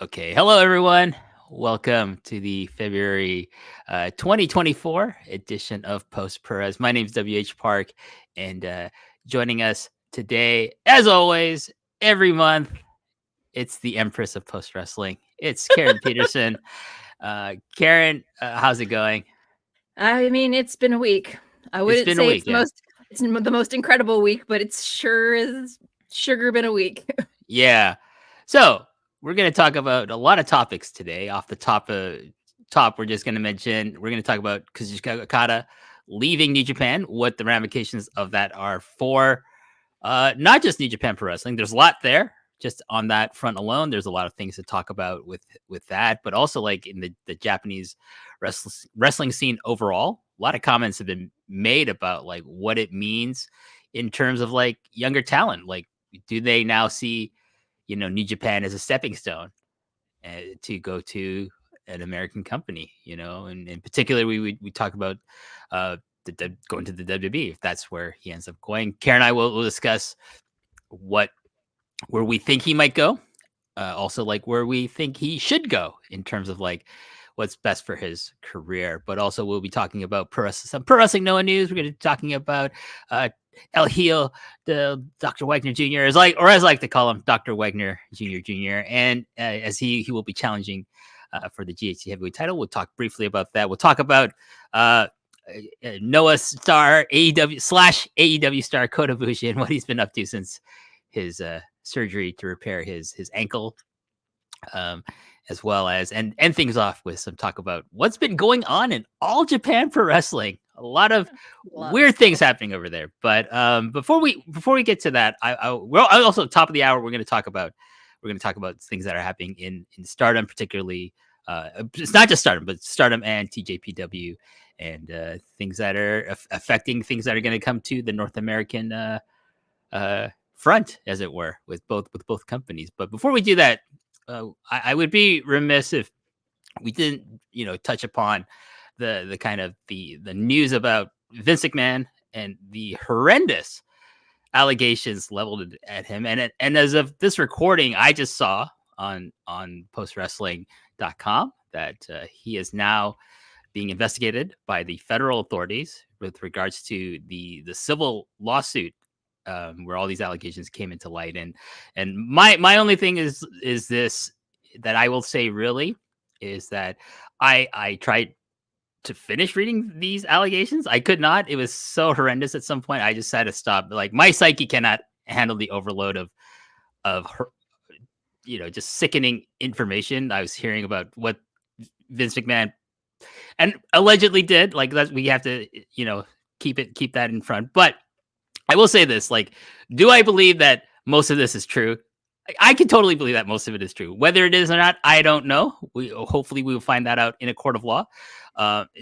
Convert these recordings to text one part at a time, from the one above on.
Okay. Hello, everyone. Welcome to the February 2024 edition of Post Perez. My name is WH Park, and joining us today, as always, every month, it's the Empress of Post Wrestling. It's Karen Peterson. Karen, how's it going? I mean, it's been a week. I It's wouldn't been a say week, it's the yeah. most incredible week, but it's sure is sugar been a week. Yeah. So we're going to talk about a lot of topics today. Off the top, we're just going to mention we're going to talk about Kazuchika Okada leaving New Japan, what the ramifications of that are for not just New Japan Pro Wrestling. There's a lot there. Just on that front alone, there's a lot of things to talk about with that, but also like in the Japanese wrestling scene overall. A lot of comments have been made about like what it means in terms of like younger talent. Like, do they now see New Japan as a stepping stone to go to an American company, and in particular, we talk about going to the WWE if that's where he ends up going. Karen and I will discuss where we think he might go, also like where we think he should go in terms of like what's best for his career. But also we'll be talking about some pro wrestling Noah news. We're going to be talking about El Hijo the Dr. Wagner Jr. as I like to call him, Dr. Wagner Jr. And as he will be challenging for the GHC Heavyweight title. We'll talk briefly about that. We'll talk about Noah star AEW star Kota Ibushi and what he's been up to since his surgery to repair his ankle, as well as and end things off with some talk about what's been going on in All Japan Pro Wrestling. A lot of weird things happening over there. But before we get to that, well, also top of the hour, we're going to talk about things that are happening in Stardom, particularly. It's not just Stardom, but Stardom and TJPW, and things that are affecting things that are going to come to the North American front, as it were, with both companies. But before we do that, I would be remiss if we didn't, touch upon the kind of the news about Vince McMahon and the horrendous allegations leveled at him. And as of this recording, I just saw on postwrestling.com that he is now being investigated by the federal authorities with regards to the civil lawsuit, where all these allegations came into light. And my only thing is this, that I will say really, is that I tried to finish reading these allegations. I could not. It was so horrendous at some point. I just had to stop. Like, my psyche cannot handle the overload of her, just sickening information I was hearing about what Vince McMahon and allegedly did. Like, that we have to, keep that in front. But I will say this, like, do I believe that most of this is true? I can totally believe that most of it is true. Whether it is or not, I don't know. Hopefully we will find that out in a court of law,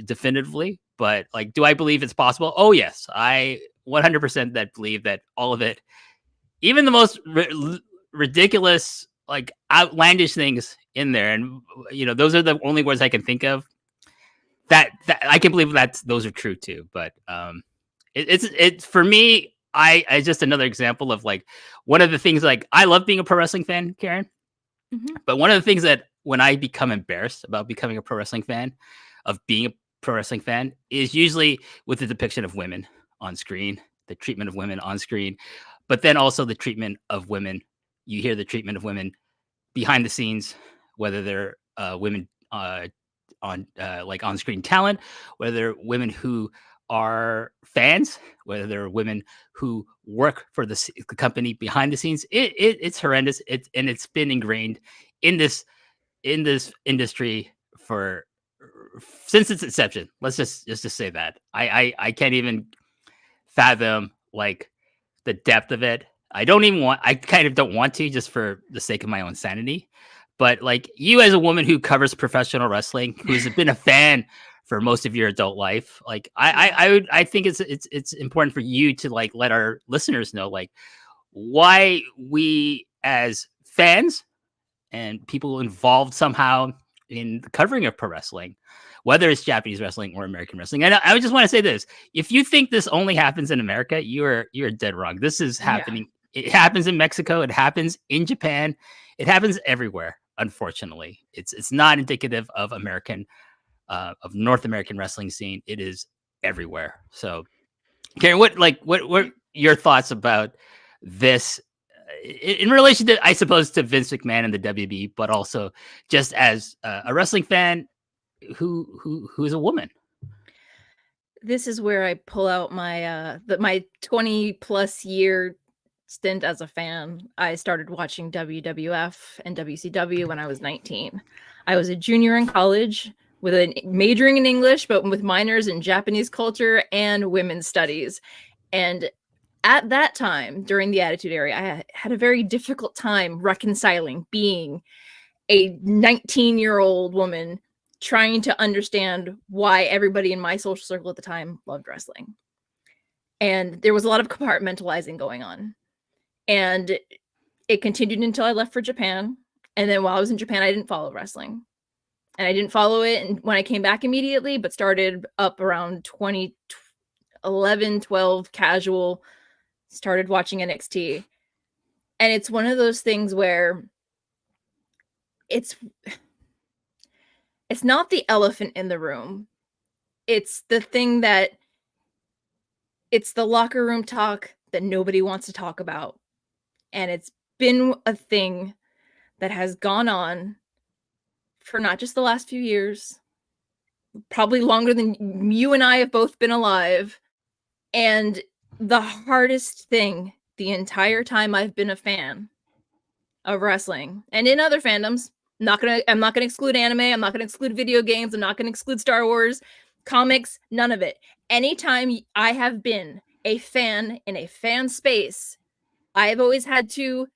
definitively. But like, do I believe it's possible? Oh yes, I 100% that believe that all of it, even the most ridiculous, like outlandish things in there, and those are the only words I can think of. That I can believe that those are true too. But it's for me. I just another example of like one of the things, like, I love being a pro wrestling fan, Karen. Mm-hmm. But one of the things that when I become embarrassed about becoming a pro wrestling fan, of being a pro wrestling fan, is usually with the depiction of women on screen, the treatment of women on screen, but then also the treatment of women. You hear the treatment of women behind the scenes, whether they're women on like on screen talent, whether they're women who are fans, whether they're women who work for the company behind the scenes. It's horrendous. It's been ingrained in this industry for since its inception. Let's just say that. I can't even fathom like the depth of it. I kind of don't want to, just for the sake of my own sanity. But like, you as a woman who covers professional wrestling, who's been a fan for most of your adult life, like I think it's important for you to like let our listeners know like why we as fans and people involved somehow in the covering of pro wrestling, whether it's Japanese wrestling or American wrestling. And I just want to say this: if you think this only happens in America, you're dead wrong. This is happening. Yeah. It happens in Mexico. It happens in Japan. It happens everywhere. unfortunately. It's not indicative of North American wrestling scene. It is everywhere. So, Karen, what your thoughts about this in relation to, I suppose, to Vince McMahon and the WB, but also just as a wrestling fan who is a woman? This is where I pull out my my 20 plus year stint as a fan. I started watching WWF and WCW when I was 19. I was a junior in college with a majoring in English, but with minors in Japanese culture and women's studies. And at that time, during the Attitude Era, I had a very difficult time reconciling being a 19-year-old woman trying to understand why everybody in my social circle at the time loved wrestling. And there was a lot of compartmentalizing going on. And it continued until I left for Japan. And then while I was in Japan, I didn't follow wrestling. And I didn't follow it when I came back immediately, but started up around 2011, 12, casual, started watching NXT. And it's one of those things where it's not the elephant in the room. It's the thing that it's the locker room talk that nobody wants to talk about. And it's been a thing that has gone on for not just the last few years, probably longer than you and I have both been alive. And the hardest thing the entire time I've been a fan of wrestling and in other fandoms, I'm not gonna exclude anime, I'm not gonna exclude video games, I'm not gonna exclude Star Wars, comics, none of it. Anytime I have been a fan in a fan space, I've always had to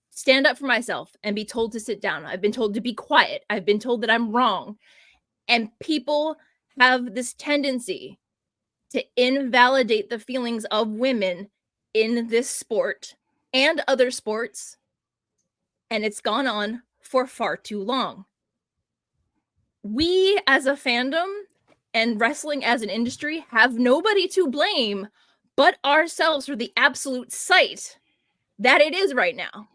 stand up for myself and be told to sit down. I've been told to be quiet. I've been told that I'm wrong. And people have this tendency to invalidate the feelings of women in this sport and other sports. And it's gone on for far too long. We as a fandom and wrestling as an industry have nobody to blame but ourselves for the absolute sight that it is right now.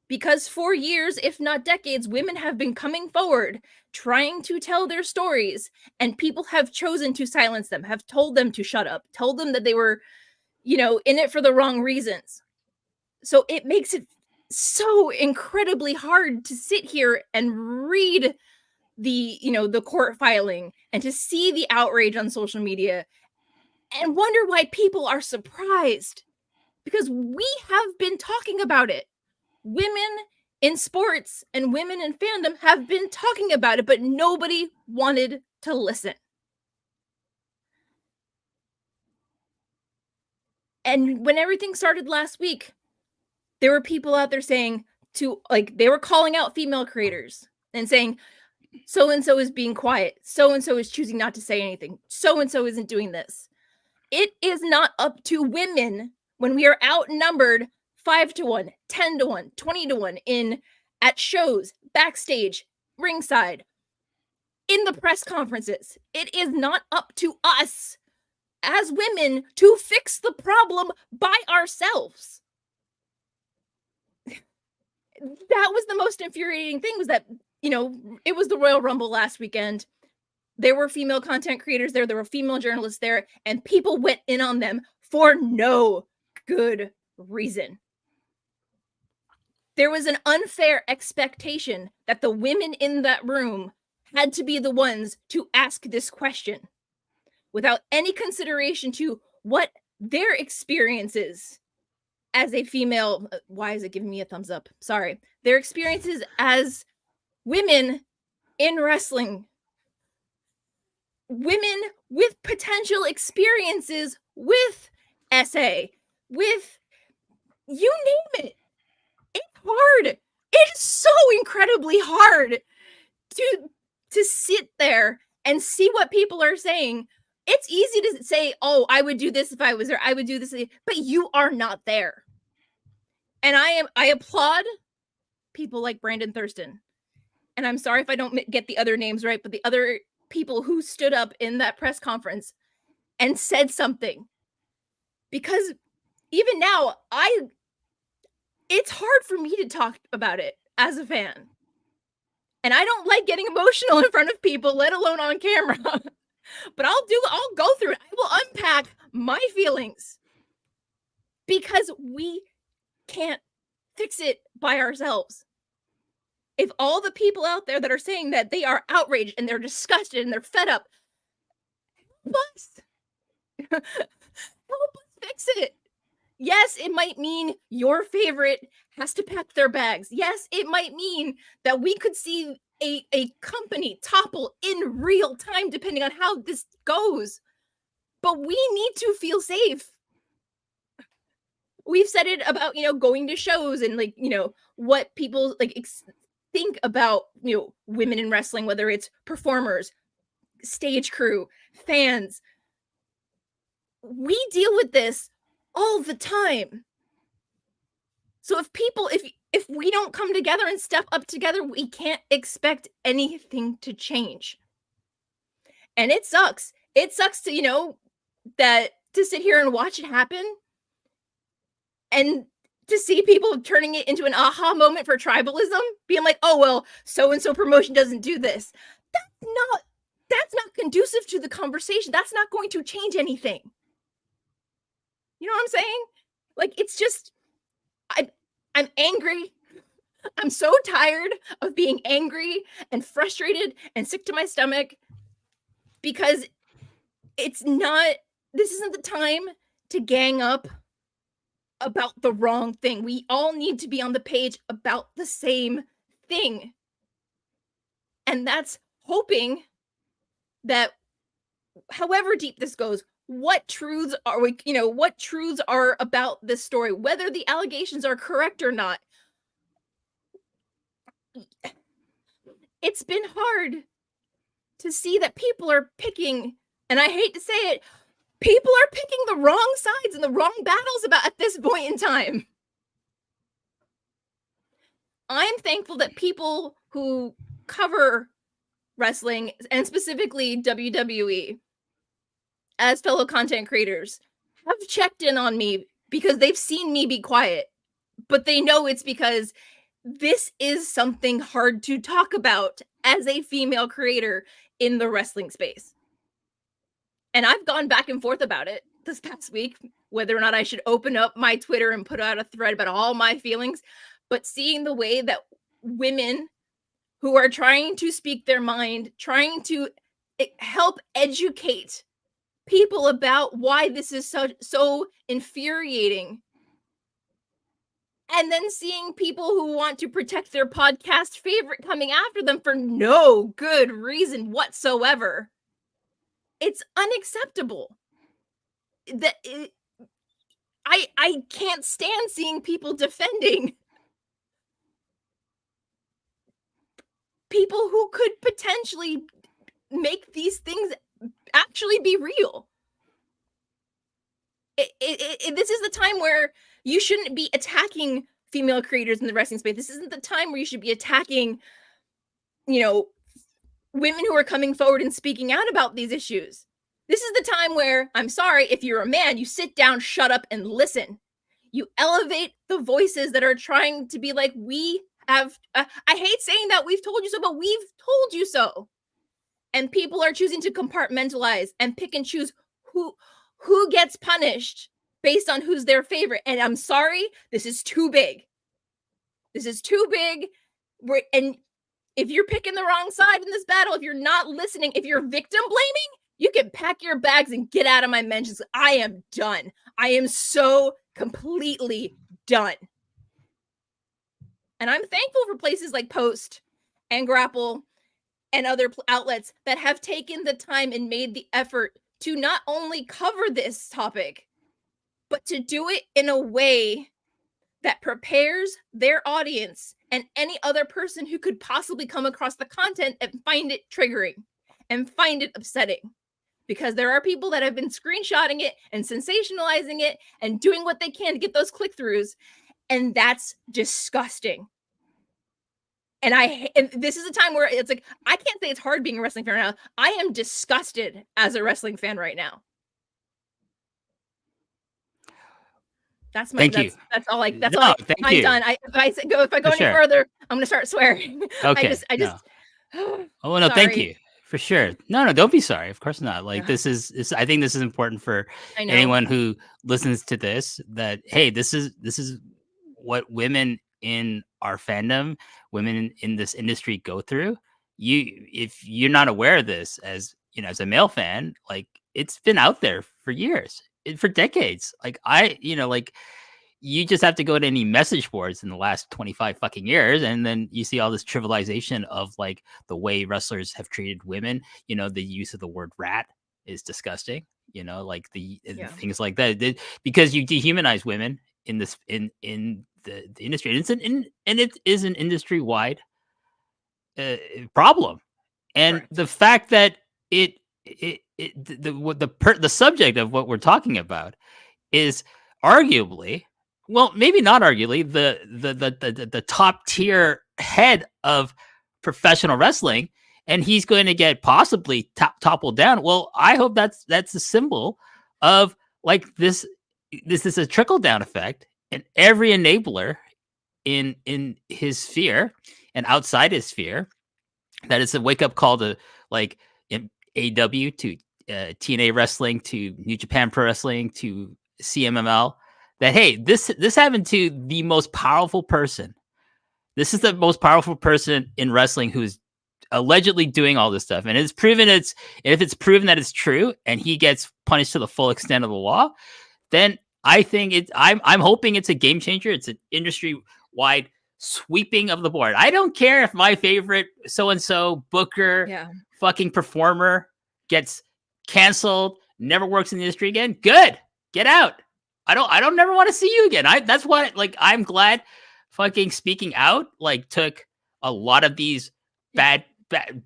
Because for years, if not decades, women have been coming forward, trying to tell their stories, and people have chosen to silence them, have told them to shut up, told them that they were, in it for the wrong reasons. So it makes it so incredibly hard to sit here and read the court filing and to see the outrage on social media and wonder why people are surprised. Because we have been talking about it. Women in sports and women in fandom have been talking about it, but nobody wanted to listen. And when everything started last week, there were people out there saying they were calling out female creators and saying, so-and-so is being quiet. So-and-so is choosing not to say anything. So-and-so isn't doing this. It is not up to women when we are outnumbered 5-1, 10-1, 20-1 at shows, backstage, ringside, in the press conferences. It is not up to us as women to fix the problem by ourselves. That was the most infuriating thing, was that, it was the Royal Rumble last weekend. There were female content creators there. There were female journalists there, and people went in on them for no good reason. There was an unfair expectation that the women in that room had to be the ones to ask this question without any consideration to what their experiences as a female. Why is it giving me a thumbs up? Sorry. Their experiences as women in wrestling. Women with potential experiences with SA, with you name it. It's hard. It is so incredibly hard to sit there and see what people are saying. It's easy to say, oh, I would do this if I was there. I would do this, but you are not there. And I applaud people like Brandon Thurston. And I'm sorry if I don't get the other names right, but the other people who stood up in that press conference and said something. Because even now, it's hard for me to talk about it as a fan. And I don't like getting emotional in front of people, let alone on camera. But I'll go through it. I will unpack my feelings because we can't fix it by ourselves. If all the people out there that are saying that they are outraged and they're disgusted and they're fed up, help us. Help us fix it. Yes, it might mean your favorite has to pack their bags. Yes, it might mean that we could see a company topple in real time, depending on how this goes. But we need to feel safe. We've said it about, going to shows and like, what people like think about, women in wrestling, whether it's performers, stage crew, fans. We deal with this all the time. So if we don't come together and step up together, we can't expect anything to change. And it sucks. It sucks to, to sit here and watch it happen and to see people turning it into an aha moment for tribalism, being like, oh, well, so-and-so promotion doesn't do this. That's not conducive to the conversation. That's not going to change anything. You know what I'm saying? Like, it's just, I'm angry. I'm so tired of being angry and frustrated and sick to my stomach because this isn't the time to gang up about the wrong thing. We all need to be on the page about the same thing. And that's hoping that however deep this goes, what truths are about this story, whether the allegations are correct or not. It's been hard to see that people are picking, and I hate to say it, people are picking the wrong sides and the wrong battles about at this point in time. I'm thankful that people who cover wrestling, and specifically WWE, as fellow content creators, have checked in on me because they've seen me be quiet, but they know it's because this is something hard to talk about as a female creator in the wrestling space. And I've gone back and forth about it this past week, whether or not I should open up my Twitter and put out a thread about all my feelings. But seeing the way that women who are trying to speak their mind, trying to help educate people about why this is so infuriating, and then seeing people who want to protect their podcast favorite coming after them for no good reason whatsoever. It's unacceptable. I can't stand seeing people defending people who could potentially make these things actually be real. This is the time where you shouldn't be attacking female creators in the wrestling space. This isn't the time where you should be attacking, women who are coming forward and speaking out about these issues. This is the time where, I'm sorry, if you're a man, you sit down, shut up, and listen. You elevate the voices that are trying to be like, we have, I hate saying that we've told you so, but we've told you so. And people are choosing to compartmentalize and pick and choose who gets punished based on who's their favorite. And I'm sorry, this is too big. This is too big. And if you're picking the wrong side in this battle, if you're not listening, if you're victim blaming, you can pack your bags and get out of my mentions. I am done. I am so completely done. And I'm thankful for places like Post and Grapple and other outlets that have taken the time and made the effort to not only cover this topic, but to do it in a way that prepares their audience and any other person who could possibly come across the content and find it triggering and find it upsetting. Because there are people that have been screenshotting it and sensationalizing it and doing what they can to get those click-throughs, and that's disgusting. And this is a time where it's like, I can't say it's hard being a wrestling fan right now. I am disgusted as a wrestling fan right now. That's Thank you. that's all I that's all No, I thank I'm you. done. If I go For any sure. further, I'm gonna start swearing. Okay. I No. just Oh no, thank sorry. you. For sure. No, don't be sorry. Of course not. Like Ugh, this I think this is important for I know. anyone who listens to this, that hey, this is what women in our fandom, women in this industry go through. If you're not aware of this, as you know, as a male fan, like it's been out there for years, for decades. Like like you just have to go to any message boards in the last 25 fucking years, and then you see all this trivialization of like the way wrestlers have treated women. The use of the word rat is disgusting. Like the Yeah. things like that, because you dehumanize women in this in the industry. And it is an industry wide problem. And Correct. the fact that the subject of what we're talking about is arguably, well, maybe not arguably, the top tier head of professional wrestling, and he's going to get possibly toppled down. Well, I hope that's a symbol of like this. This is a trickle down effect, and every enabler in his sphere and outside his sphere, that it's a wake up call to like AW, to TNA wrestling, to New Japan Pro Wrestling, to CMML, that hey, this happened to the most powerful person. This is the most powerful person in wrestling who's allegedly doing all this stuff, and if it's proven that it's true, and he gets punished to the full extent of the law, then I think I'm hoping it's a game changer. It's an industry wide sweeping of the board. I don't care if my favorite so and so booker, Yeah. fucking performer, gets canceled, never works in the industry again. Good, get out. I don't never want to see you again. That's why, like, I'm glad fucking speaking out like took a lot of these bad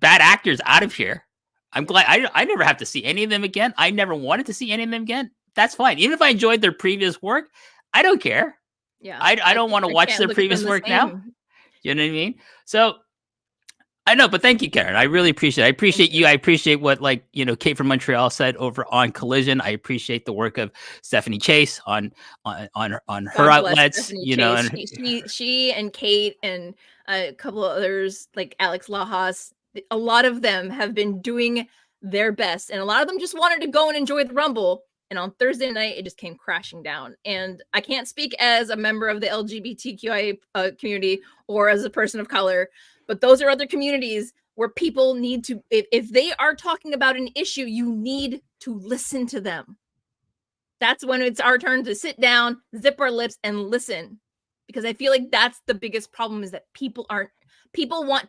actors out of here. I'm glad I never have to see any of them again. I never wanted to see any of them again. That's fine. Even if I enjoyed their previous work, I don't care. Yeah. I don't want to I watch can't their look at them previous the work now. same. You know what I mean? So I know, but thank you, Karen. I really appreciate it. I appreciate you. I appreciate what, like, Kate from Montreal said over on Collision. I appreciate the work of Stephanie Chase on her God bless outlets, Stephanie Chase. and She and Kate and a couple of others like Alex Lajas, a lot of them have been doing their best, and a lot of them just wanted to go and enjoy the Rumble. And on Thursday night, it just came crashing down. And I can't speak as a member of the LGBTQIA community or as a person of color, but those are other communities where people need to, if they are talking about an issue, you need to listen to them. That's when it's our turn to sit down, zip our lips, and listen. Because I feel like that's the biggest problem, is that people want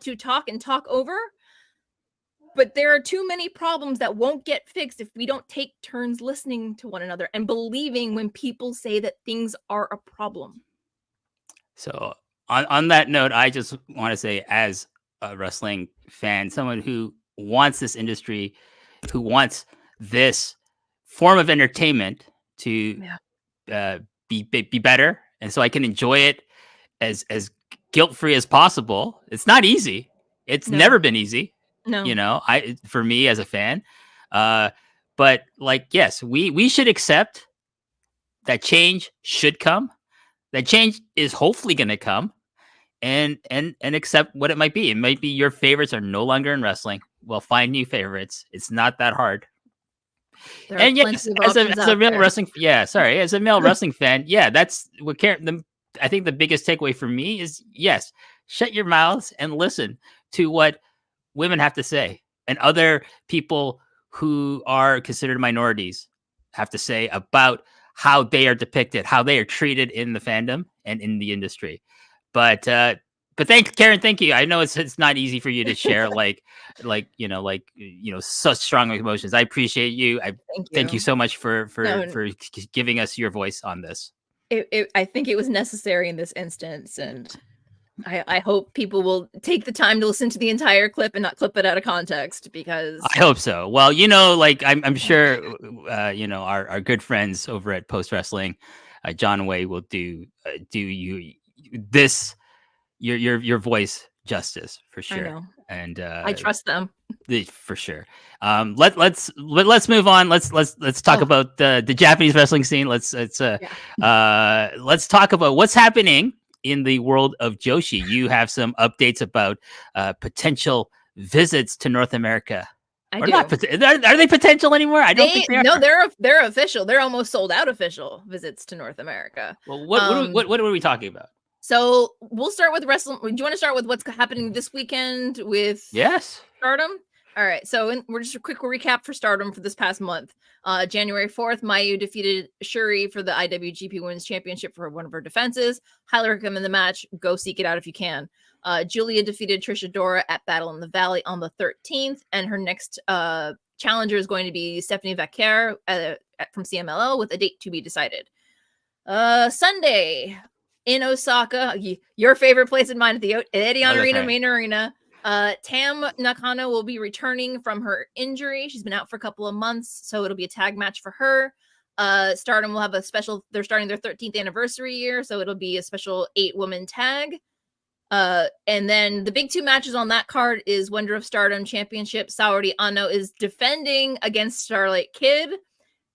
to talk and talk over, but there are too many problems that won't get fixed if we don't take turns listening to one another and believing when people say that things are a problem. So on that note, I just want to say, as a wrestling fan, someone who wants this industry, who wants this form of entertainment to be better, and so I can enjoy it as guilt free as possible. It's not easy. It's never been easy. No. For me as a fan, but like, yes, we should accept that change should come. That change is hopefully going to come, and accept what it might be. It might be your favorites are no longer in wrestling. Well, find new favorites. It's not that hard. There are And yes, plenty of as options a out male there. wrestling, as a male wrestling fan, that's what I think the biggest takeaway for me is, yes, shut your mouths and listen to what women have to say, and other people who are considered minorities have to say about how they are depicted, how they are treated in the fandom and in the industry. But Karen, thank you. I know it's not easy for you to share such strong emotions. I appreciate you. Thank you so much for giving us your voice on this. I think it was necessary in this instance, and I hope people will take the time to listen to the entire clip and not clip it out of context, because I hope so. Well, I'm sure, our good friends over at Post Wrestling, John Way, will do you this your voice justice for sure. I know. And I trust them. For sure. Let's move on. Let's talk about the Japanese wrestling scene. Let's talk about what's happening in the world of Joshi. You have some updates about potential visits to North America. I or do. Not, are they potential anymore? I don't think they are. No, they're official. They're almost sold out official visits to North America. Well, what are we talking about? So we'll start with wrestling. Do you want to start with what's happening this weekend with Stardom? All right. So we're just a quick recap for Stardom for this past month. January 4th, Mayu defeated Shuri for the IWGP Women's Championship for one of her defenses. Highly recommend the match. Go seek it out if you can. Julia defeated Trish Adora at Battle in the Valley on the 13th. And her next challenger is going to be Stephanie Vaquer from CMLL with a date to be decided. Sunday in Osaka, your favorite place in mind at the Edion Arena, main arena. Tam Nakano will be returning from her injury. She's been out for a couple of months, so it'll be a tag match for her. Stardom will have a special, they're starting their 13th anniversary year, so it'll be a special 8-woman tag. And then the big two matches on that card is Wonder of Stardom Championship. Saori Ano is defending against Starlight Kid.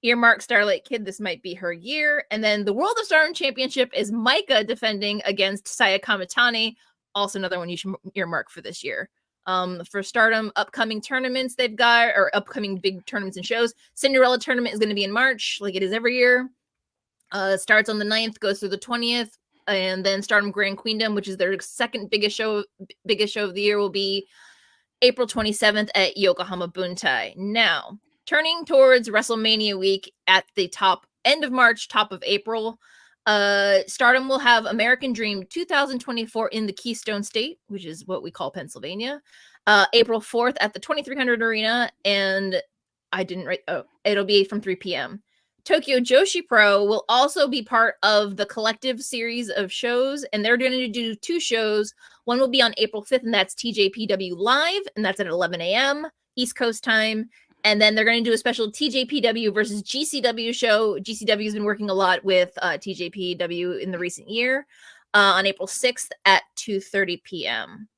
Earmark Starlight Kid, this might be her year. And then the World of Stardom Championship is Maika defending against Saya Kamitani. Also another one you should earmark for this year. For Stardom, upcoming tournaments they've got, or upcoming big tournaments and shows. Cinderella tournament is going to be in March, like it is every year. Starts on the 9th, goes through the 20th. And then Stardom Grand Queendom, which is their second biggest show of the year, will be April 27th at Yokohama Buntai. Now, turning towards WrestleMania week at the end of March, top of April, Stardom will have American Dream 2024 in the Keystone State, which is what we call Pennsylvania. April 4th at the 2300 Arena, and it'll be from 3 p.m. Tokyo Joshi Pro will also be part of the collective series of shows, and they're going to do 2 shows. One will be on April 5th, and that's TJPW Live, and that's at 11 a.m. East Coast time. And then they're going to do a special TJPW versus GCW show. GCW has been working a lot with TJPW in the recent year on April 6th at 2:30 p.m.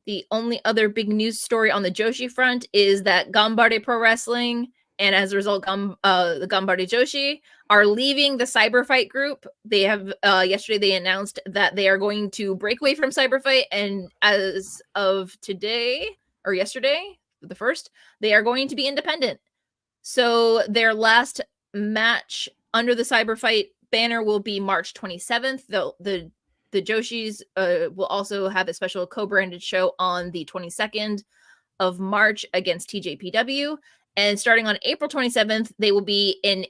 The only other big news story on the Joshi front is that Ganbare Pro Wrestling, and as a result, the Ganbare Joshi, are leaving the Cyberfight group. They have yesterday they announced that they are going to break away from Cyberfight, and as of today or yesterday, the 1st, they are going to be independent. So their last match under the Cyberfight banner will be March 27th. The Joshis will also have a special co-branded show on the 22nd of March against TJPW. And starting on April 27th, they will be an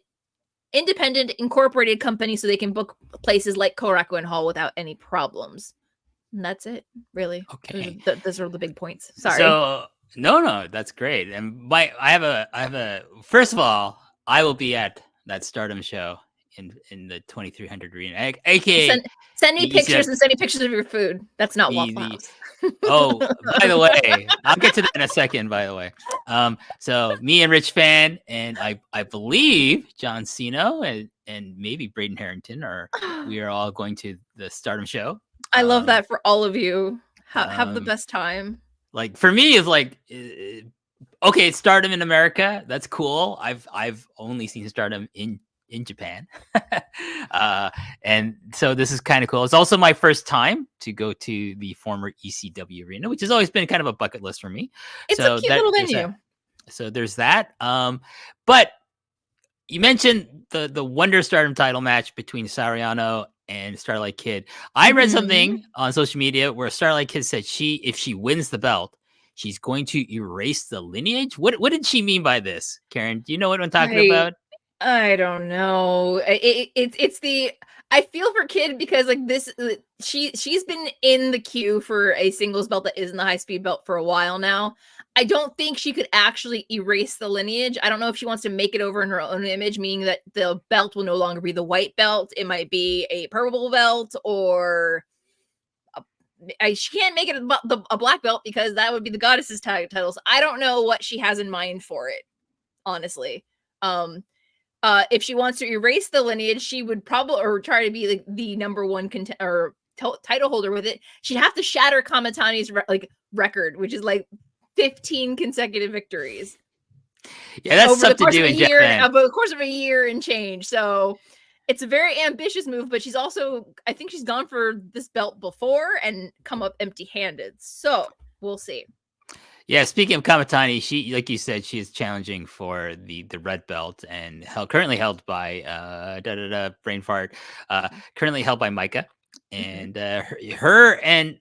independent incorporated company, so they can book places like Korakuen Hall without any problems. And that's it, really. Okay. Those are the big points. Sorry. So no, that's great. And I have a. First of all, I will be at that Stardom show in the 2300 Arena. AKA send me pictures and send me pictures of your food. That's not Waffle House. Oh, by the way, I'll get to that in a second, by the way. So me and Rich Fan and I believe John Cena and maybe Braden Harrington we are all going to the Stardom show. I love that for all of you. Have the best time. Like for me, it's like okay, Stardom in America, that's cool. I've only seen Stardom in Japan. And so this is kind of cool. It's also my first time to go to the former ECW arena, which has always been kind of a bucket list for me. It's a cute little venue. So there's that. But you mentioned the Wonder Stardom title match between Sariano and Starlight Kid. I read something on social media where Starlight Kid said if she wins the belt, she's going to erase the lineage. What did she mean by this, Karen? Do you know what I'm talking about? I don't know. It's the I feel for Kid because like this she's been in the queue for a singles belt that isn't the high speed belt for a while now. I don't think she could actually erase the lineage. I don't know if she wants to make it over in her own image, meaning that the belt will no longer be the white belt. It might be a purple belt, or she can't make it a black belt because that would be the goddess's titles. I don't know what she has in mind for it, honestly. If she wants to erase the lineage, she would probably try to be like the number one title holder with it. She'd have to shatter Kamitani's record, which is like 15 consecutive victories. Yeah, that's over the something course to do of a in year, Japan. over the course of a year and change. So it's a very ambitious move, but she's also, I think she's gone for this belt before and come up empty-handed. So we'll see. Yeah, speaking of Kamitani, she, like you said, she is challenging for the red belt and currently held by brain fart, currently held by Micah, and her and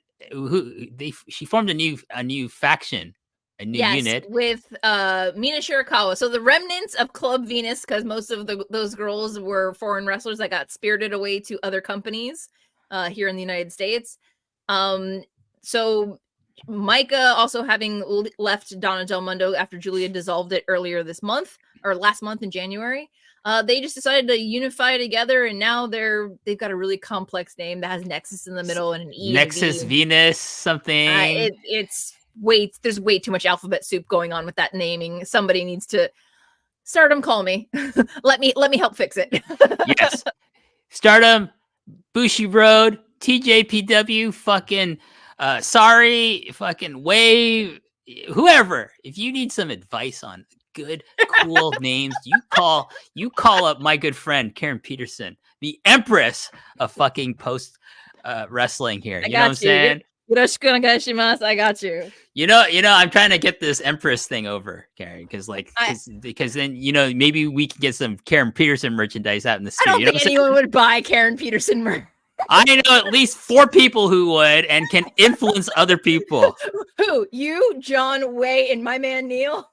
she formed a new faction, a new unit with Mina Shirakawa. So the remnants of Club Venus, because most of those girls were foreign wrestlers that got spirited away to other companies here in the United States. So Micah also having left Donna Del Mundo after Julia dissolved it earlier this month, or last month in January. They just decided to unify together, and now they've got a really complex name that has Nexus in the middle and an E. Nexus Venus something. There's way too much alphabet soup going on with that naming. Somebody needs to Stardom, call me. let me help fix it. Yes. Stardom, Bushi Road, TJPW, fucking sorry, fucking Wave, whoever. If you need some advice on good, cool names, you call up my good friend Karen Peterson, the Empress of fucking post wrestling here. You know what I'm saying? I got you. You know, I'm trying to get this Empress thing over, Karen, because then maybe we can get some Karen Peterson merchandise out in the studio. I don't think anyone would buy Karen Peterson merch. I know at least 4 people who would and can influence other people. Who? You, John, Way, and my man Neil?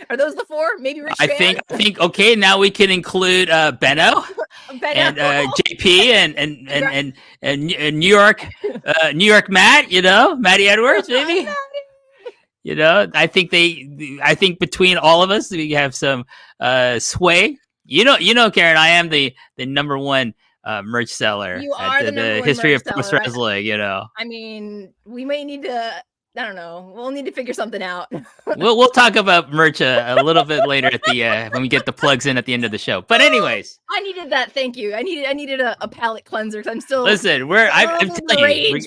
Are those the 4? Maybe Rich I Fan? think okay, now we can include Benno and JP and New York Matt, Matty Edwards, maybe. I think between all of us we have some sway. Karen, I am the number one merch seller at the history of pro wrestling. I mean, we may need to. I don't know. We'll need to figure something out. we'll talk about merch a little bit later at the when we get the plugs in at the end of the show. But anyways, I needed that. Thank you. I needed a palate cleanser because I'm still. Listen, I'm telling you,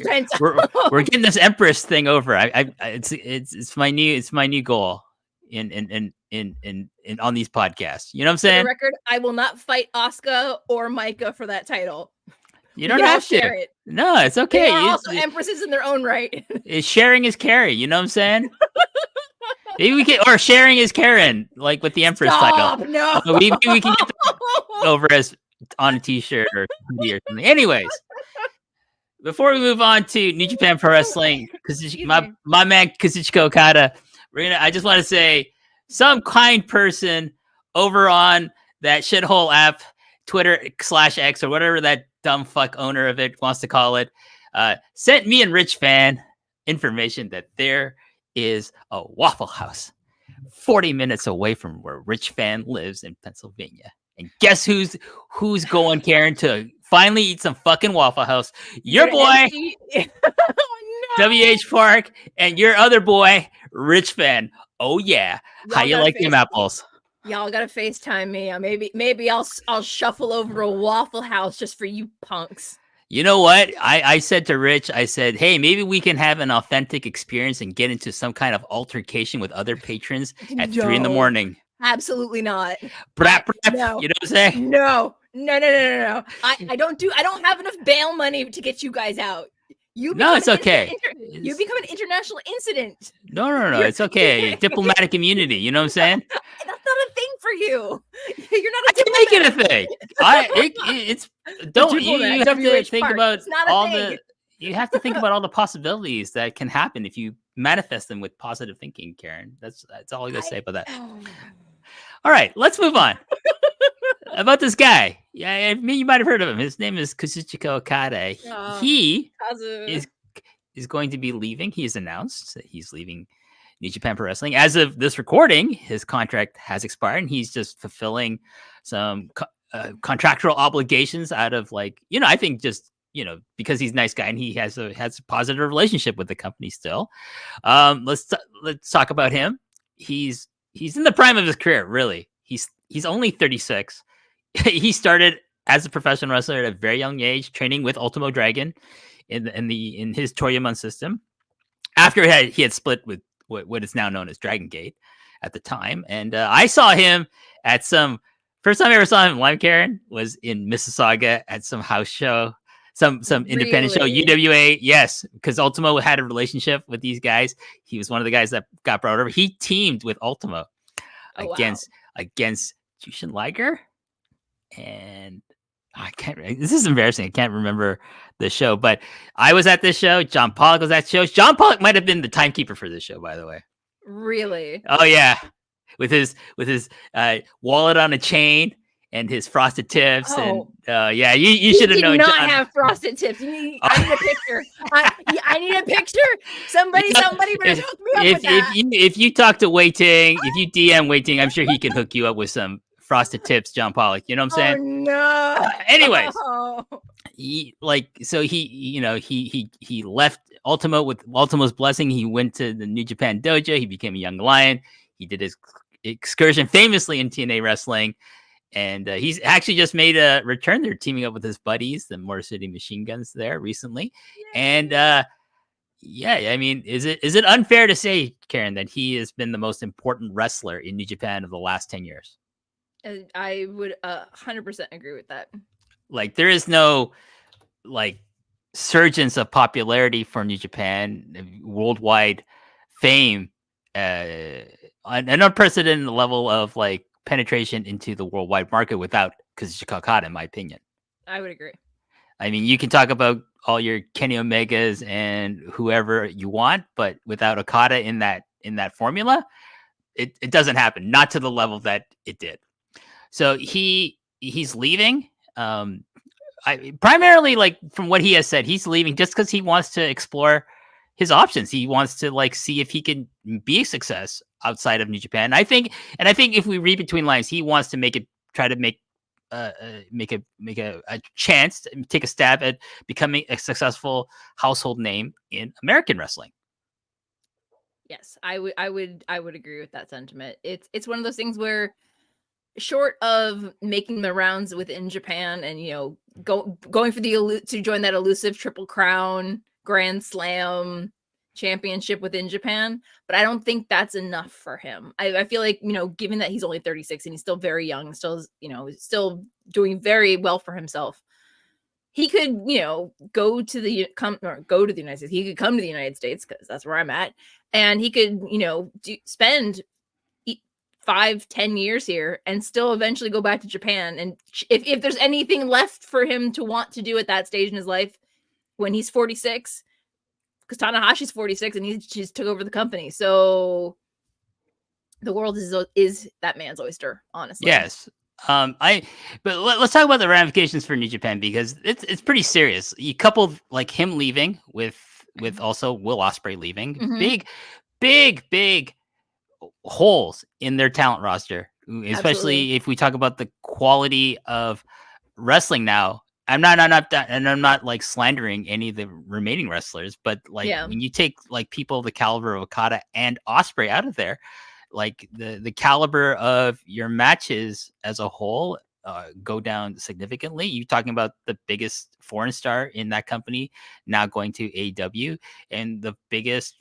we're getting this Empress thing over. It's my new goal in on these podcasts. You know what I'm saying? For the record, I will not fight Asuka or Micah for that title. You don't have to. Share it. No, it's okay. They are also empresses in their own right. Sharing is carry. You know what I'm saying? Maybe we can, or sharing is Karen, like with the Empress title. No, maybe we can get over as on a T-shirt or something. Anyways, before we move on to New Japan Pro Wrestling, because my man Kazuchika Okada, I just want to say, some kind person over on that shithole app, Twitter/X or whatever that dumb fuck owner of it wants to call it, sent me and Rich Fan information that there is a Waffle House 40 minutes away from where Rich Fan lives in Pennsylvania. And guess who's going, Karen, to finally eat some fucking Waffle House? Your boy, WH Park, and your other boy, Rich Fan. Oh yeah. How you like them apples? Y'all gotta FaceTime me. Maybe I'll shuffle over to a Waffle House just for you punks. You know what? I said to Rich, I said, hey, maybe we can have an authentic experience and get into some kind of altercation with other patrons at 3 a.m. Absolutely not. Brap. No. You know what I'm saying? No. I don't have enough bail money to get you guys out. It's okay. You become an international incident. No. It's okay. Diplomatic immunity. You know what I'm saying? That's not a thing for you. You're not. I can make it a thing. You have to think about all the. You have to think about all the possibilities that can happen if you manifest them with positive thinking, Karen. That's all I gotta say about that. All right, let's move on. About this guy. Yeah, I mean, you might have heard of him. His name is Kazuchika Okada. He is going to be leaving. He's announced that he's leaving New Japan Pro Wrestling. As of this recording, his contract has expired, and he's just fulfilling some contractual obligations out of I think just because he's a nice guy and he has a positive relationship with the company still. Let's talk about him. He's in the prime of his career, really. He's only 36. He started as a professional wrestler at a very young age, training with Ultimo Dragon in his Toryumon system. After he had split with what is now known as Dragon Gate at the time. And I saw him at first time I ever saw him live, Karen, was in Mississauga at some house show, some independent show, UWA. Yes, because Ultimo had a relationship with these guys. He was one of the guys that got brought over. He teamed with Ultimo against Jushin Liger, and I can't. This is embarrassing. I can't remember the show, but I was at this show. John Pollock was at the show. John Pollock might have been the timekeeper for this show, by the way. Really? Oh yeah, with his wallet on a chain and his frosted tips, and yeah, you should have known. Not John. Have frosted tips. I need a picture. I need a picture. Somebody better hook me up with that. If you talk to Wei Ting, if you DM Wei Ting, I'm sure he can hook you up with some frosted tips, John Pollock. You know what I'm saying? Oh no. Anyways, he left Ultimo with Ultimo's blessing. He went to the New Japan Dojo. He became a young lion. He did his excursion famously in TNA wrestling. And he's actually just made a return. They're teaming up with his buddies, the Motor City Machine Guns, there recently. Yay. And yeah, I mean, is it unfair to say, Karen, that he has been the most important wrestler in New Japan of the last 10 years? I would 100% agree with that. Like, there is no like surgence of popularity for New Japan, worldwide fame, an unprecedented level of like penetration into the worldwide market without Kazuchika Okada, in my opinion. I would agree. I mean, you can talk about all your Kenny Omegas and whoever you want, but without Okada in that formula, it doesn't happen. Not to the level that it did. So he's leaving. Primarily, like from what he has said, he's leaving just because he wants to explore his options. He wants to like see if he can be a success outside of New Japan. I think if we read between lines, he wants to make a chance to take a stab at becoming a successful household name in American wrestling. Yes, I would agree with that sentiment. It's one of those things where, short of making the rounds within Japan and going for to join that elusive Triple Crown Grand Slam championship within Japan, but I don't think that's enough for him. I feel like, given that he's only 36 and he's still very young, still doing very well for himself, he could, go to the United States. He could come to the United States because that's where I'm at, and he could, spend 5-10 years here and still eventually go back to Japan. And if there's anything left for him to want to do at that stage in his life when he's 46, because Tanahashi's 46 and he just took over the company. So the world is that man's oyster, honestly. Yes. But let's talk about the ramifications for New Japan, because it's pretty serious. You couple like him leaving with also Will Ospreay leaving, big holes in their talent roster, especially Absolutely. If we talk about the quality of wrestling now. I'm not like slandering any of the remaining wrestlers, but like when you take like people the caliber of Okada and Ospreay out of there, like the caliber of your matches as a whole go down significantly. You're talking about the biggest foreign star in that company now going to AEW, and the biggest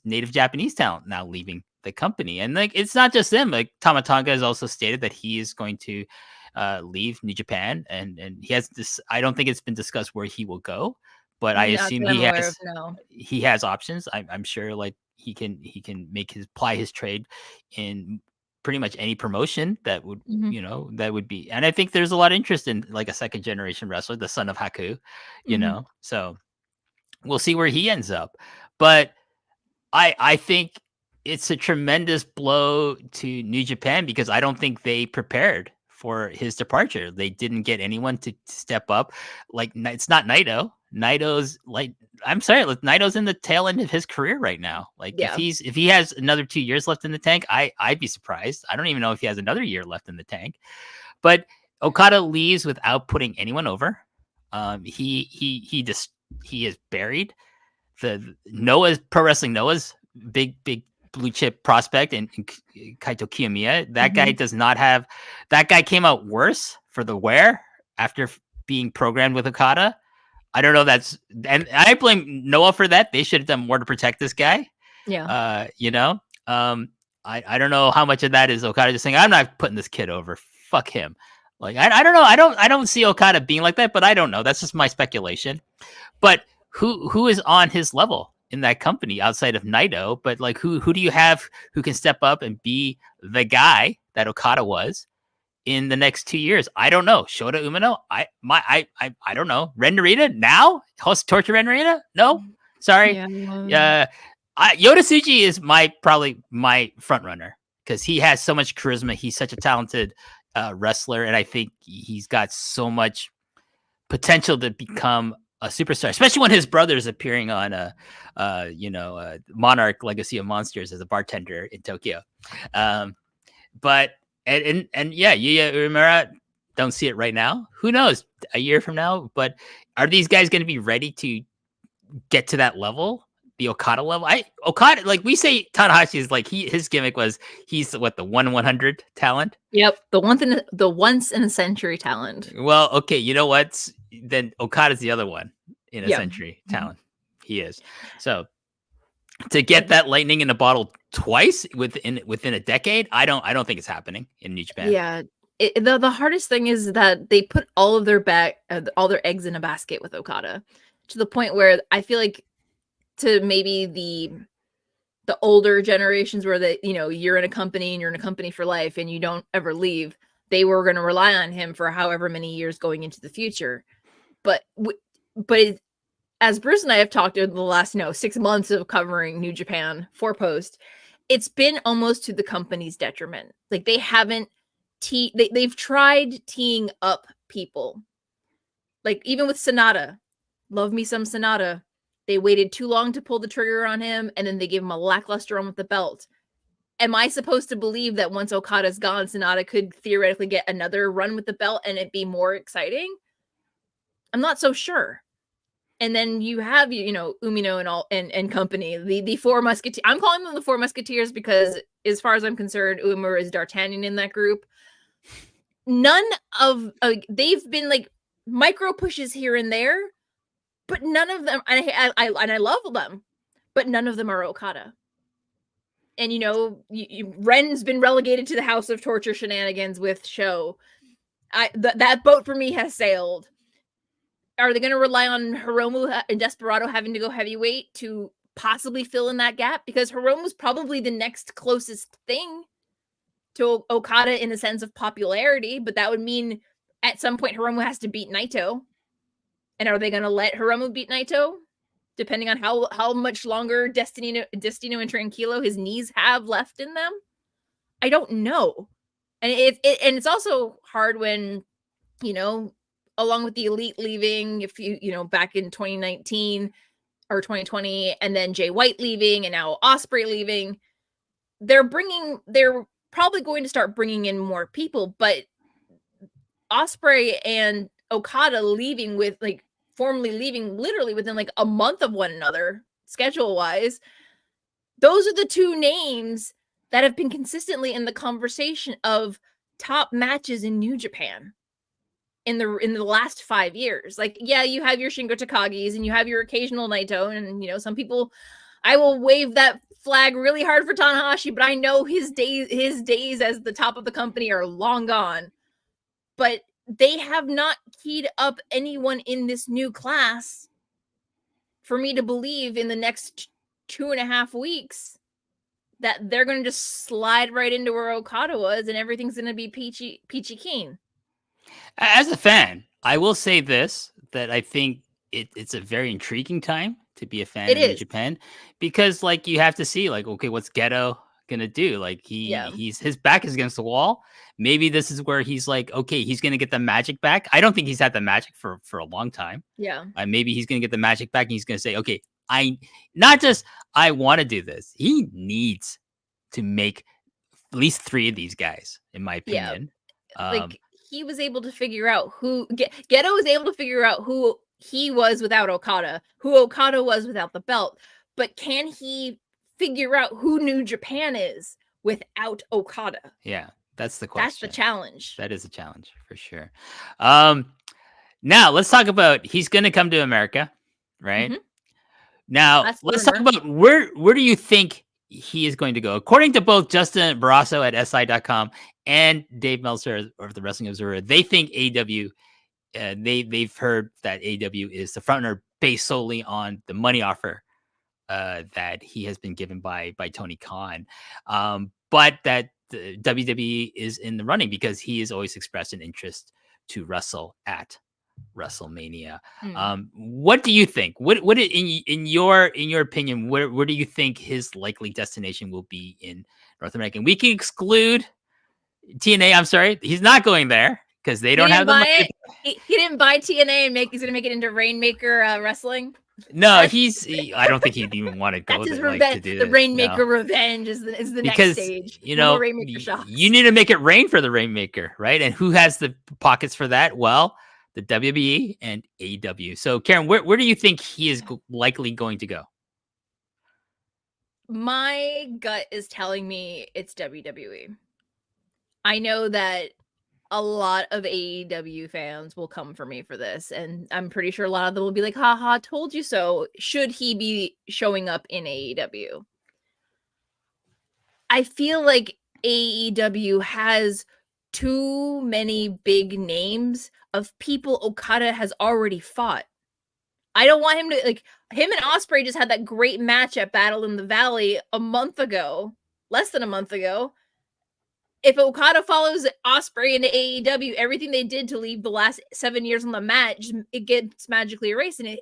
native Japanese talent now leaving the company. And like, it's not just them. Like Tama Tonga has also stated that he is going to leave New Japan, and he has this. I don't think it's been discussed where he will go, but I assume he has options. I'm sure like he can ply his trade in pretty much any promotion that would that would be. And I think there's a lot of interest in like a second generation wrestler, the son of Haku, so we'll see where he ends up. But I think it's a tremendous blow to New Japan, because I don't think they prepared for his departure. They didn't get anyone to step up. Like, it's not Naito. Naito's like, I'm sorry, Naito's in the tail end of his career right now. Like, if he has another 2 years left in the tank, I'd be surprised. I don't even know if he has another year left in the tank. But Okada leaves without putting anyone over. He is buried. The Noah's Pro Wrestling Noah's big blue chip prospect and Kaito Kiyomiya. That guy does not have. That guy came out worse for the wear after being programmed with Okada. I don't know. And I blame Noah for that. They should have done more to protect this guy. Yeah. You know, I don't know how much of that is Okada just saying, I'm not putting this kid over. Fuck him. Like, I don't know. I don't see Okada being like that, but I don't know. That's just my speculation. But who is on his level in that company outside of Naito? But like, who do you have who can step up and be the guy that Okada was in the next 2 years? I don't know. Shota Umino? I don't know. Ren Narita now? Host Torture Ren Narita? No, sorry. Yoda Tsuji is probably my front runner because he has so much charisma. He's such a talented wrestler, and I think he's got so much potential to become a superstar, especially when his brother's appearing on Monarch Legacy of Monsters as a bartender in Tokyo. But yeah, Yuya Uemura, don't see it right now. Who knows? A year from now, but are these guys going to be ready to get to that level? The Okada level? Okada, like we say, Tanahashi is like his gimmick was he's the 1/100 talent. Yep, the once in a century talent. Well, okay, you know what? Then Okada's the other one in a century talent. He is. So to get that lightning in a bottle twice within a decade, I don't think it's happening in New Japan. Yeah. The hardest thing is that they put all their eggs in a basket with Okada, to the point where I feel like to maybe the older generations where you're in a company and you're in a company for life and you don't ever leave, they were going to rely on him for however many years going into the future. But as Bruce and I have talked in the last 6 months of covering New Japan for Post, it's been almost to the company's detriment. Like they haven't they've tried teeing up people. Like even with Sonata, love me some Sonata. They waited too long to pull the trigger on him, and then they gave him a lackluster run with the belt. Am I supposed to believe that once Okada's gone, Sonata could theoretically get another run with the belt and it be more exciting? I'm not so sure. And then you have, Umino and company, the Four Musketeers. I'm calling them the Four Musketeers because, as far as I'm concerned, Uemura is D'Artagnan in that group. None of they've been like micro pushes here and there, but none of them. And I love them, but none of them are Okada. And Ren's been relegated to the House of Torture shenanigans with Sho. That boat for me has sailed. Are they going to rely on Hiromu and Desperado having to go heavyweight to possibly fill in that gap? Because Hiromu's probably the next closest thing to Okada in a sense of popularity, but that would mean at some point Hiromu has to beat Naito. And are they going to let Hiromu beat Naito? Depending on how much longer Destino and Tranquilo his knees have left in them? I don't know. And it's also hard when, along with the Elite leaving, if back in 2019 or 2020, and then Jay White leaving, and now Ospreay leaving, they're probably going to start bringing in more people, but Ospreay and Okada leaving formally leaving literally within a month of one another, schedule-wise, those are the two names that have been consistently in the conversation of top matches in New Japan in the last 5 years. You have your Shingo Takagi's and you have your occasional Naito, and some people, I will wave that flag really hard for Tanahashi, but I know his days as the top of the company are long gone. But they have not keyed up anyone in this new class for me to believe in the next 2.5 weeks that they're going to just slide right into where Okada was and everything's going to be peachy keen. As a fan, I will say this, that I think it's a very intriguing time to be a fan of New Japan, because you have to see okay, what's Geto gonna do? His back is against the wall. Maybe this is where he's okay, he's gonna get the magic back. I don't think he's had the magic for a long time. Yeah. Maybe he's gonna get the magic back and he's gonna say, okay, I want to do this. He needs to make at least 3 of these guys, in my opinion. Yeah. He was able to figure out Geto was able to figure out who he was without Okada, who Okada was without the belt. But can he figure out who New Japan is without Okada? Yeah, that's the question. That's the challenge. That is a challenge for sure. Now let's talk about, he's going to come to America, right? Mm-hmm. Now, That's the let's talk rumor. about where do you think he is going to go? According to both Justin Barrasso at SI.com and Dave Meltzer of the Wrestling Observer, they think AW. They've heard that AW is the frontrunner based solely on the money offer that he has been given by Tony Khan, but that the WWE is in the running because he has always expressed an interest to wrestle at WrestleMania. What do you think? What in your opinion? Where do you think his likely destination will be in North America? And we can exclude TNA. I'm sorry, he's not going there because they don't have the money. He didn't buy TNA and he's gonna make it into Rainmaker Wrestling. No, I don't think he'd even want to go That's his there, revenge. to do The this. Rainmaker No. revenge is the next Because stage. you No know more Rainmaker shocks. you need to make it rain for the Rainmaker, right? And who has the pockets for that? Well, the WWE and AEW. So, Karen, where do you think he is likely going to go? My gut is telling me it's WWE. I know that a lot of AEW fans will come for me for this, and I'm pretty sure a lot of them will be like, haha, told you so. Should he be showing up in AEW? I feel like AEW has too many big names of people Okada has already fought. I don't want him to, like, him and Ospreay just had that great match at Battle in the Valley a month ago, less than a month ago. If Okada follows Ospreay into AEW, everything they did to leave the last 7 years on the mat, it gets magically erased. And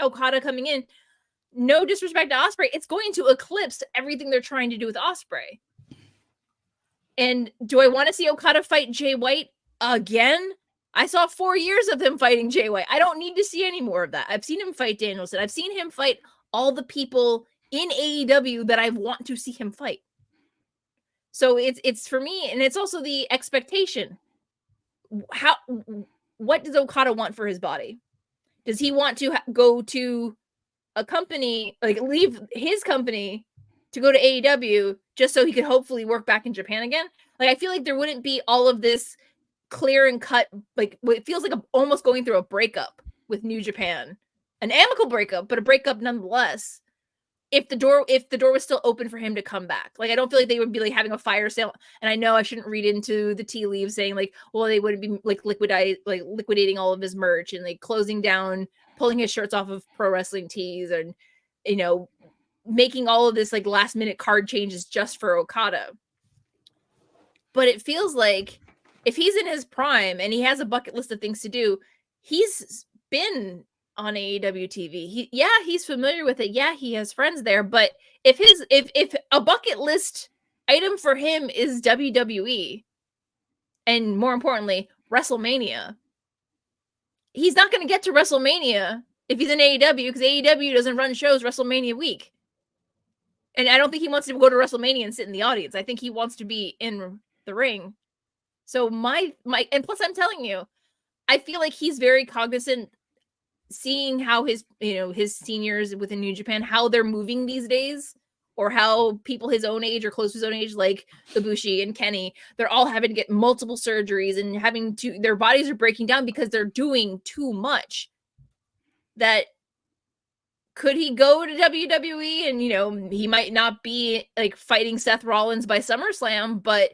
Okada coming in, no disrespect to Ospreay, it's going to eclipse everything they're trying to do with Ospreay. And do I want to see Okada fight Jay White again? I saw 4 years of him fighting Jay White. I don't need to see any more of that. I've seen him fight Danielson. I've seen him fight all the people in AEW that I want to see him fight. So it's for me, and it's also the expectation. What does Okada want for his body? Does he want to go to a company, like leave his company to go to AEW just so he could hopefully work back in Japan again? Like, I feel like there wouldn't be all of this clear and cut, like it feels like almost going through a breakup with New Japan, an amicable breakup, but a breakup nonetheless. If the door was still open for him to come back, like I don't feel like they would be like having a fire sale. And I know I shouldn't read into the tea leaves saying like, well, they wouldn't be like liquidating all of his merch and like closing down, pulling his shirts off of Pro Wrestling Tees, and making all of this like last minute card changes just for Okada. But it feels like if he's in his prime and he has a bucket list of things to do, he's been on AEW TV. He's familiar with it. Yeah, he has friends there. But if a bucket list item for him is WWE, and more importantly, WrestleMania, he's not going to get to WrestleMania if he's in AEW, because AEW doesn't run shows WrestleMania week. And I don't think he wants to go to WrestleMania and sit in the audience. I think he wants to be in the ring. So my and plus I'm telling you, I feel like he's very cognizant, seeing how his seniors within New Japan, how they're moving these days, or how people his own age or close to his own age, like Ibushi and Kenny, they're all having to get multiple surgeries and their bodies are breaking down because they're doing too much. That could he go to WWE and he might not be like fighting Seth Rollins by SummerSlam, but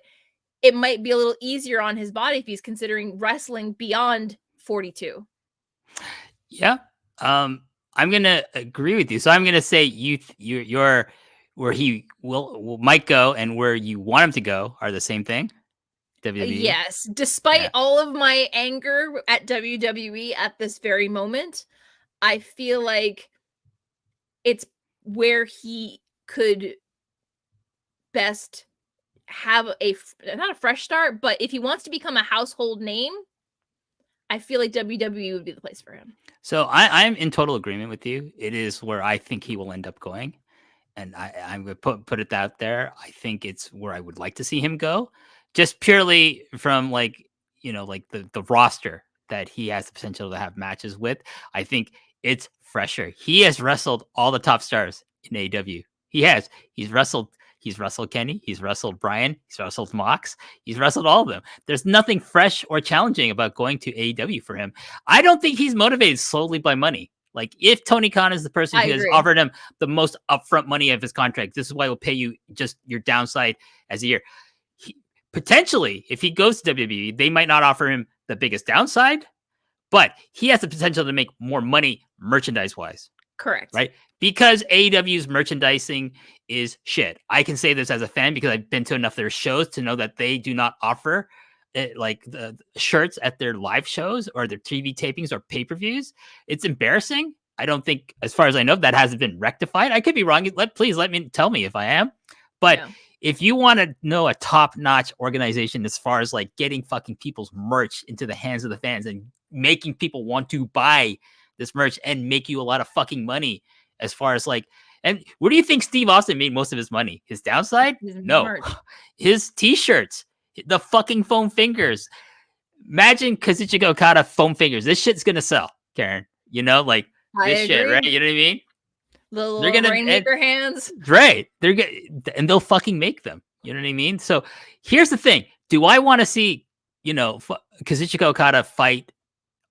it might be a little easier on his body if he's considering wrestling beyond 42. Yeah. I'm gonna agree with you. So I'm gonna say you're where he might go and where you want him to go are the same thing. WWE. Yes, despite all of my anger at WWE at this very moment, I feel like it's where he could best have not a fresh start, but if he wants to become a household name, I feel like WWE would be the place for him. So I'm in total agreement with you. It is where I think he will end up going. And I'm going to put it out there. I think it's where I would like to see him go, just purely from like the roster that he has the potential to have matches with. I think it's fresher. He has wrestled all the top stars in AEW. He has. He's wrestled Kenny. He's wrestled Brian. He's wrestled Mox. He's wrestled all of them. There's nothing fresh or challenging about going to AEW for him. I don't think he's motivated solely by money. Like if Tony Khan is the person I who has agree. offered him the most upfront money of his contract, this is why we'll pay you just your downside as a year. Potentially, if he goes to WWE, they might not offer him the biggest downside, but he has the potential to make more money merchandise-wise. Correct. Right? Because AEW's merchandising is shit. I can say this as a fan because I've been to enough of their shows to know that they do not offer like the shirts at their live shows or their TV tapings or pay-per-views. It's embarrassing. I don't think, as far as I know, that hasn't been rectified. I could be wrong. Please tell me if I am. But if you want to know a top-notch organization as far as like getting fucking people's merch into the hands of the fans and making people want to buy this merch and make you a lot of fucking money, as far as like, and where do you think Steve Austin made most of his money? His downside? No. Merch. His t-shirts, the fucking foam fingers. Imagine Kazuchika Okada foam fingers. This shit's gonna sell, Karen. You know, like this shit, right? You know what I mean? They're gonna rainmaker hands. Right. And they'll fucking make them. You know what I mean? So here's the thing. Do I want to see, Kazuchika Okada fight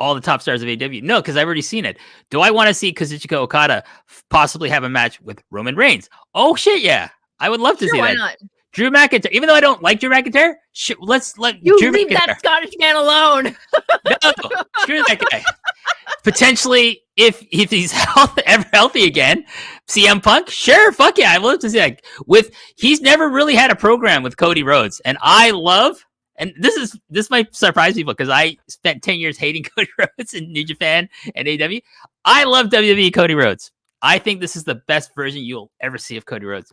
all the top stars of AEW? No, because I've already seen it. Do I want to see Kazuchika Okada possibly have a match with Roman Reigns? Oh shit, yeah. I would love to see that. Not? Drew McIntyre. Even though I don't like Drew McIntyre, let's let you Drew leave McIntyre. That Scottish man alone. No, screw that guy. Potentially, if he's ever healthy again, CM Punk, sure, fuck yeah, I'd love to see that. He's never really had a program with Cody Rhodes, and I love. And this might surprise people because I spent 10 years hating Cody Rhodes in New Japan and AEW. I love WWE Cody Rhodes. I think this is the best version you'll ever see of Cody Rhodes.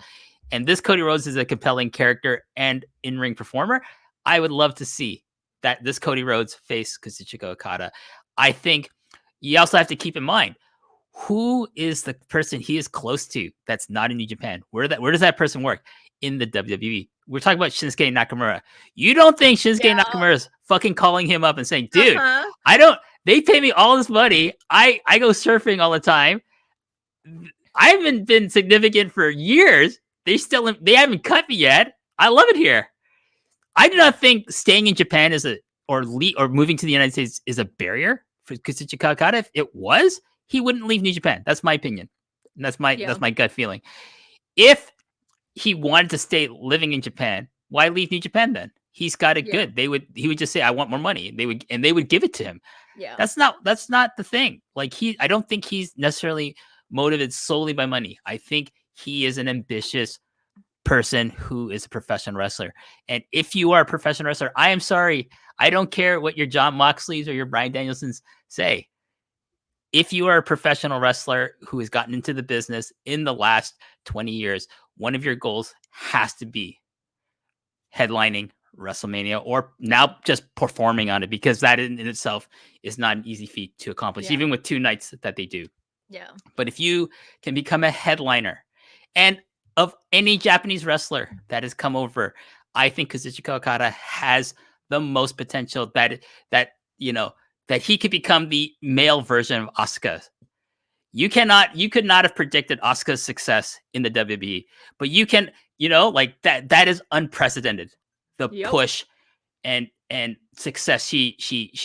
And this Cody Rhodes is a compelling character and in-ring performer. I would love to see that this Cody Rhodes face Kazuchika Okada. I think you also have to keep in mind, who is the person he is close to that's not in New Japan? Where does that person work? In the WWE. We're talking about Shinsuke Nakamura. You don't think Shinsuke Nakamura is fucking calling him up and saying, dude, they pay me all this money. I go surfing all the time. I haven't been significant for years. They haven't cut me yet. I love it here. I do not think staying in Japan or moving to the United States is a barrier for Kazuchika Okada. If it was, he wouldn't leave New Japan. That's my opinion. And that's my gut feeling. If he wanted to stay living in Japan, why leave New Japan then? He's got it good. He would just say, I want more money. They would give it to him. Yeah. That's not the thing. Like I don't think he's necessarily motivated solely by money. I think he is an ambitious person who is a professional wrestler. And if you are a professional wrestler, I am sorry. I don't care what your Jon Moxleys or your Bryan Danielsons say. If you are a professional wrestler who has gotten into the business in the last 20 years, one of your goals has to be headlining WrestleMania, or now just performing on it, because that in itself is not an easy feat to accomplish, even with 2 nights that they do. Yeah. But if you can become a headliner, and of any Japanese wrestler that has come over, I think Kazuchika Okada has the most potential that he could become the male version of Asuka. You could not have predicted Asuka's success in the WWE, but you can, that is unprecedented. The push and success she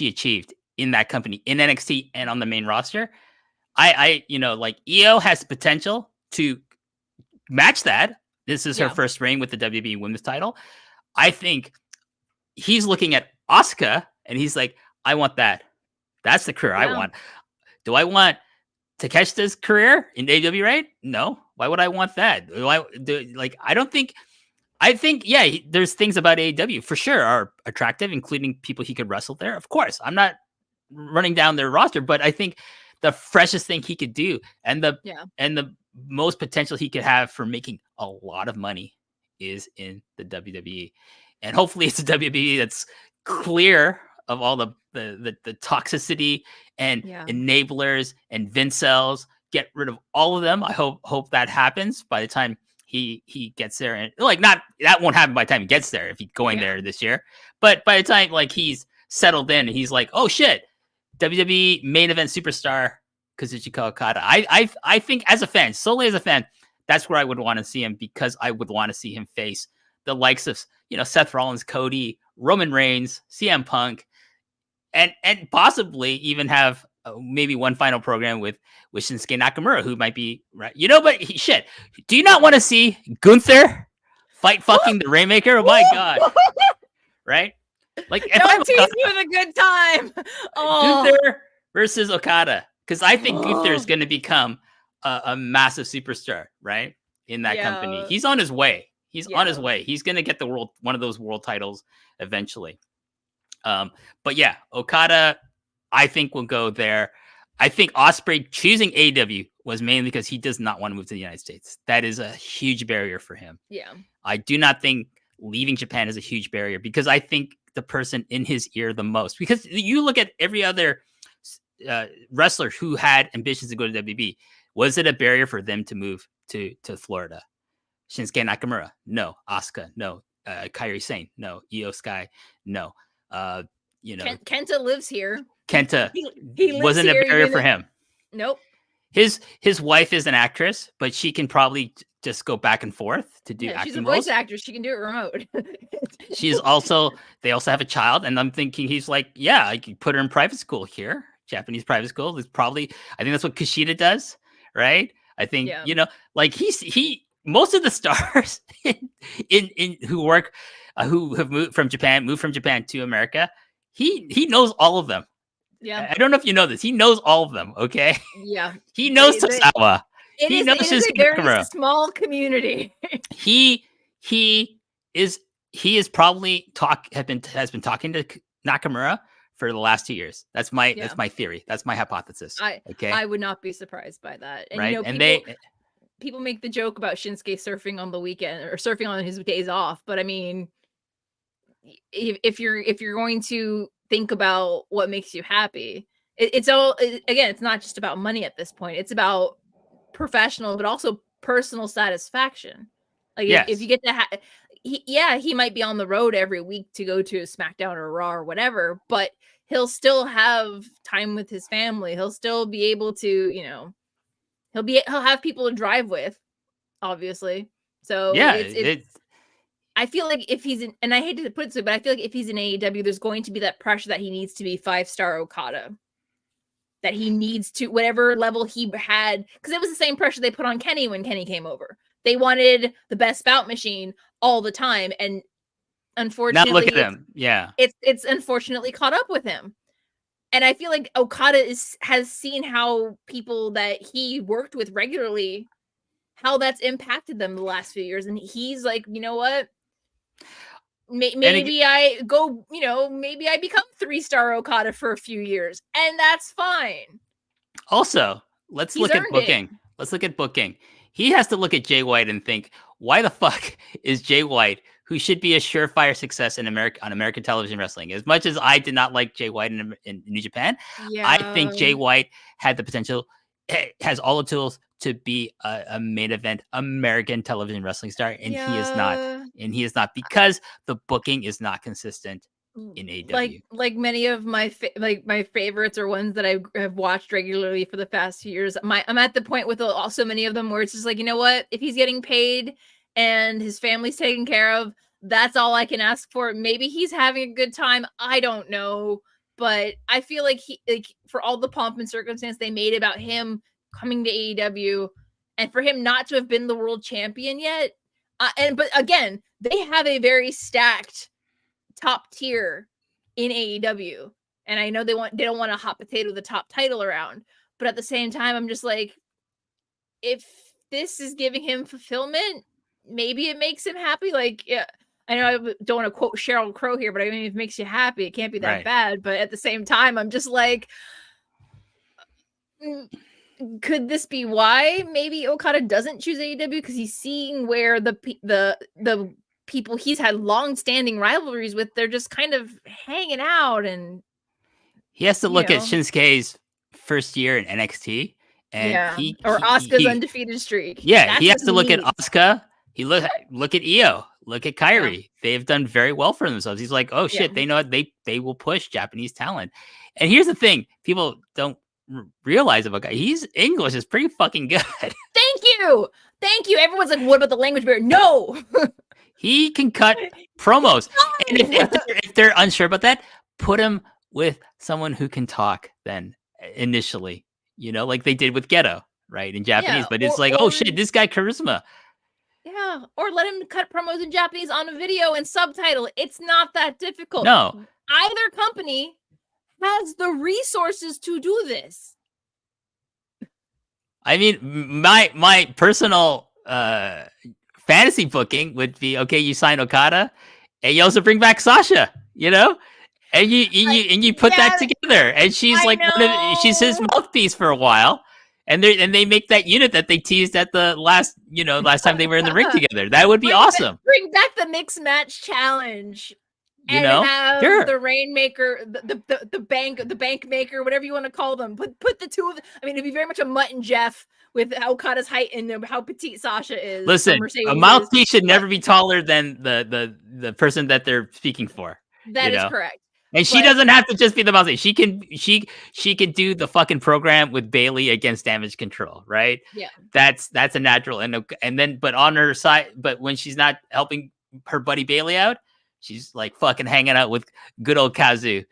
achieved in that company, in NXT and on the main roster. Io has potential to match that. This is her first reign with the WWE Women's title. I think he's looking at Asuka and he's like, I want that. That's the career I want. Do I want Takeshita's career in AEW, right? No. Why would I want that? I think, there's things about AEW for sure are attractive, including people he could wrestle there. Of course, I'm not running down their roster, but I think the freshest thing he could do and the most potential he could have for making a lot of money is in the WWE. And hopefully it's a WWE that's clear of all the toxicity and enablers and Vincels. Get rid of all of them. I hope that happens by the time he gets there. And that won't happen by the time he gets there if he's going there this year. But by the time he's settled in and he's like, oh shit, WWE main event superstar Kazuchika Okada. I think solely as a fan, that's where I would want to see him, because I would want to see him face the likes of Seth Rollins, Cody, Roman Reigns, CM Punk, and possibly even have maybe one final program with Shinsuke Nakamura, who might be right. But shit, do you not want to see Gunther fight fucking the Rainmaker? Oh my god, right? Like, if Don't I'm tease Okada, me with a good time. Oh, Gunther versus Okada, because I think Gunther is going to become a massive superstar, right? In that company, he's on his way. He's on his way. He's going to get one of those world titles eventually. But yeah, Okada, I think will go there. I think Ospreay choosing AEW was mainly because he does not want to move to the United States. That is a huge barrier for him. Yeah. I do not think leaving Japan is a huge barrier, because I think the person in his ear the most, because you look at every other wrestler who had ambitions to go to WB, was it a barrier for them to move to Florida? Shinsuke Nakamura, no. Asuka, no. Kairi Sane, no. Io Sky, no. Kenta lives here. Kenta he lives wasn't here, a barrier for him. Nope. His wife is an actress, but she can probably just go back and forth to do acting she's a roles. voice actress. She can do it remote. They also have a child, and I'm thinking he's like, yeah, I could put her in private school here, Japanese private school. Is probably, I think that's what Kushida does, right? I think like he most of the stars in who work who have moved from Japan to America, he knows all of them. Yeah. I don't know if you know this. He knows all of them. Okay. Yeah. He knows Tosawa. He knows it is a very small community. He is probably has been talking to Nakamura for the last 2 years. That's my theory. That's my hypothesis. I would not be surprised by that. And right. People make the joke about Shinsuke surfing on the weekend or surfing on his days off, but I mean, if you're going to think about what makes you happy, it's not just about money at this point. It's about professional, but also personal satisfaction. Like if you get to he might be on the road every week to go to SmackDown or Raw or whatever, but he'll still have time with his family. He'll still be able to, he'll have people to drive with, obviously. So I feel like if he's in, and I hate to put it so, but I feel like if he's in AEW, there's going to be that pressure that he needs to be 5-star Okada. That he needs to, whatever level he had, because it was the same pressure they put on Kenny when Kenny came over. They wanted the best bout machine all the time, and unfortunately, now look at him. Yeah, it's unfortunately caught up with him. And I feel like Okada has seen how people that he worked with regularly, how that's impacted them the last few years, and he's like, you know what? Maybe I go, maybe I become 3-star Okada for a few years, and that's fine. Also, let's look at booking. Let's look at booking. He has to look at Jay White and think, why the fuck is Jay White, who should be a surefire success in American television wrestling? As much as I did not like Jay White in New Japan, I think Jay White had the potential, has all the tools to be a main event American television wrestling star, and he is not. And he is not, because the booking is not consistent in AEW. Like many of my favorites are ones that I have watched regularly for the past few years. I'm at the point with also many of them where it's just like, you know what? If he's getting paid and his family's taken care of, that's all I can ask for. Maybe he's having a good time. I don't know. But I feel like for all the pomp and circumstance they made about him coming to AEW, and for him not to have been the world champion yet. But again, they have a very stacked top tier in AEW, and I know they don't want a hot potato the top title around, but at the same time, I'm just like, if this is giving him fulfillment, maybe it makes him happy. Like, yeah, I know I don't want to quote Sheryl Crow here, but I mean, if it makes you happy, it can't be that bad. But at the same time, I'm just like, could this be why maybe Okada doesn't choose AEW, because he's seeing where the people he's had long-standing rivalries with, they're just kind of hanging out, and he has to look at Shinsuke's first year in NXT, and or Asuka's undefeated streak. Yeah, he has to look at Asuka. He look at Io, look at Kairi. Yeah. They've done very well for themselves. He's like, oh shit, they know they will push Japanese talent. And here's the thing: people don't realize about guy. His English is pretty fucking good. Thank you. Everyone's like, what about the language barrier? No. He can cut promos. And if they're unsure about that, put him with someone who can talk then initially, like they did with Geto, right, in Japanese. Yeah, But it's like, oh shit, this guy charisma. Yeah, or let him cut promos in Japanese on a video and subtitle. It's not that difficult. No, either company has the resources to do this. I mean, my personal fantasy booking would be, okay, you sign Okada, and you also bring back Sasha, and you put that together, and she's she's his mouthpiece for a while, and they make that unit that they teased at the last time they were in the ring together. That would be awesome. Bring back the mixed match challenge. And have the Rainmaker, the bank maker, whatever you want to call them. Put the two of them. I mean, it'd be very much a Mutt and Jeff with Okada's height and how petite Sasha is. Listen, a mouthpiece should never be taller than the person that they're speaking for. That is correct. And she doesn't have to just be the mouthpiece. She can do the fucking program with Bailey against Damage Control, right? Yeah, that's a natural. And then, but on her side, but when she's not helping her buddy Bailey out, she's like fucking hanging out with good old Kazu,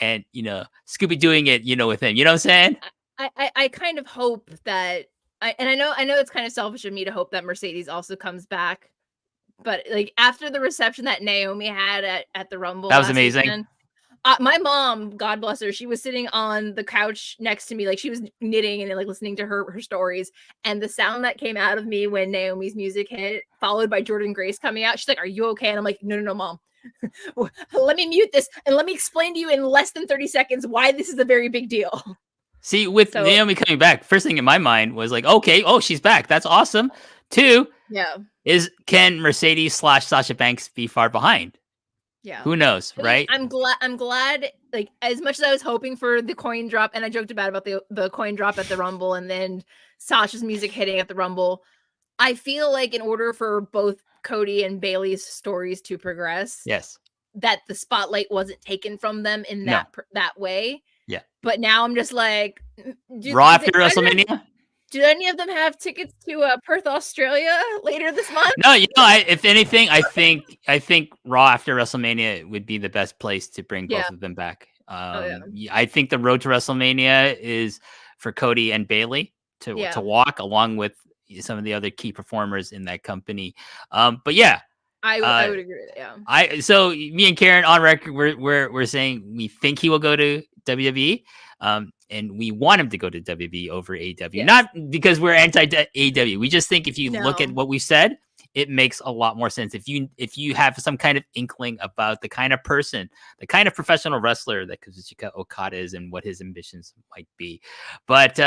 and Scooby doing it, with him. You know what I'm saying? I kind of hope that I know it's kind of selfish of me to hope that Mercedes also comes back, but like after the reception that Naomi had at the Rumble, that was amazing. Weekend, my mom, God bless her, she was sitting on the couch next to me, like she was knitting and like listening to her stories, and the sound that came out of me when Naomi's music hit, followed by Jordan Grace coming out, she's like, "Are you okay?" And I'm like, "No, mom." Let me mute this and let me explain to you in less than 30 seconds why this is a very big deal. See, with Naomi coming back, first thing in my mind was like, okay, she's back. That's awesome. 2, can Mercedes / Sasha Banks be far behind? Yeah. Who knows, right? I'm glad, like, as much as I was hoping for the coin drop, and I joked about the coin drop at the Rumble and then Sasha's music hitting at the Rumble, I feel like in order for both Cody and Bailey's stories to progress, that the spotlight wasn't taken from them in that way. Yeah. But now I'm just like, Raw after WrestleMania? Do any of them have tickets to Perth, Australia later this month? No, if anything, I think Raw after WrestleMania would be the best place to bring both of them back. I think the road to WrestleMania is for Cody and Bailey to walk, along with some of the other key performers in that company. But yeah, I would agree with that. So me and Karen on record, we're saying we think he will go to WWE, and we want him to go to WWE over AEW. Not because we're anti AEW. We just think if you look at what we said, it makes a lot more sense. If you have some kind of inkling about the kind of person, the kind of professional wrestler that Kazuchika Okada is and what his ambitions might be. But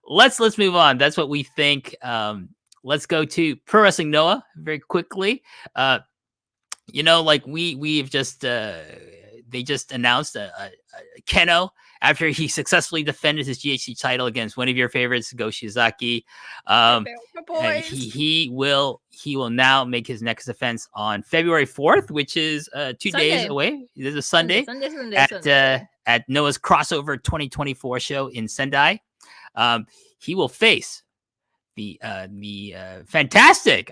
let's move on. That's what we think. Let's go to Pro Wrestling Noah very quickly. Like we've just they just announced Kenoh after he successfully defended his GHC title against one of your favorites, Go Shiozaki. And he will now make his next defense on February 4th, which is 2 days away. This is a Sunday. At Noah's Crossover 2024 show in Sendai. He will face the fantastic.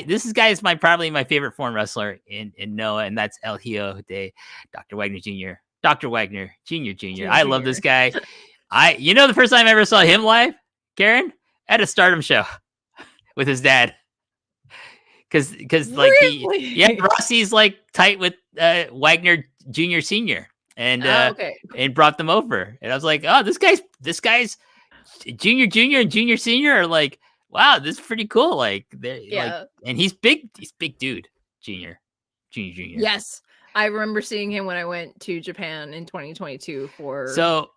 This guy is probably my favorite foreign wrestler in Noah, and that's El Hijo de Dr. Wagner Jr. Dr. Wagner Jr. I love this guy. The first time I ever saw him live, Karen, at a Stardom show with his dad. Because like Rossi's like tight with Wagner Jr. Sr. and brought them over. And I was like, oh, this guy's Junior and Junior Senior are like, wow, this is pretty cool. Like, and he's big dude, Junior. Yes, I remember seeing him when I went to Japan in 2022 for. So,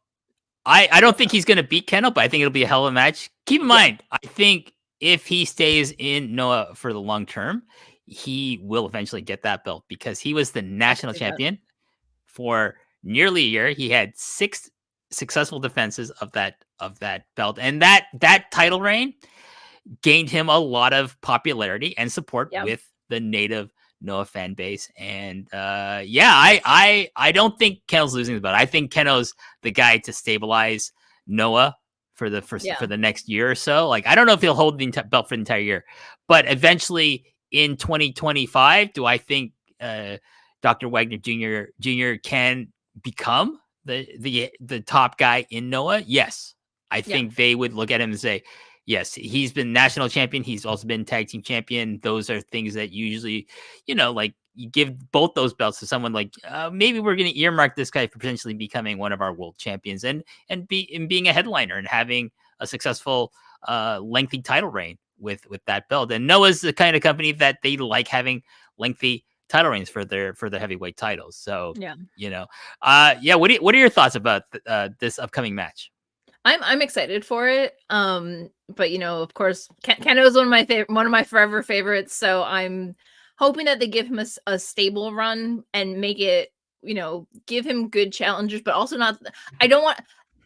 I don't think he's gonna beat Kenoh, but I think it'll be a hell of a match. Keep in mind, I think if he stays in Noah for the long term, he will eventually get that belt because he was the national champion for nearly a year. He had 6 successful defenses of that belt, and that title reign gained him a lot of popularity and support with the native Noah fan base. And I don't think Kenoh's losing the belt. I think Kenoh's the guy to stabilize Noah for the next year or so. Like, I don't know if he'll hold the belt for the entire year, but eventually in 2025, do I think Dr. Wagner Jr. can become the top guy in Noah, yes, I think they would look at him and say, yes, he's been national champion. He's also been tag team champion. Those are things that usually, like you give both those belts to someone like maybe we're going to earmark this guy for potentially becoming one of our world champions and being a headliner and having a successful lengthy title reign with that belt. And Noah's the kind of company that they like having lengthy title reigns for their heavyweight titles. So what are your thoughts about this upcoming match? I'm excited for it. But of course, Kenoh is one of my forever favorites. So I'm hoping that they give him a stable run and make it, give him good challengers, but also not. I don't want.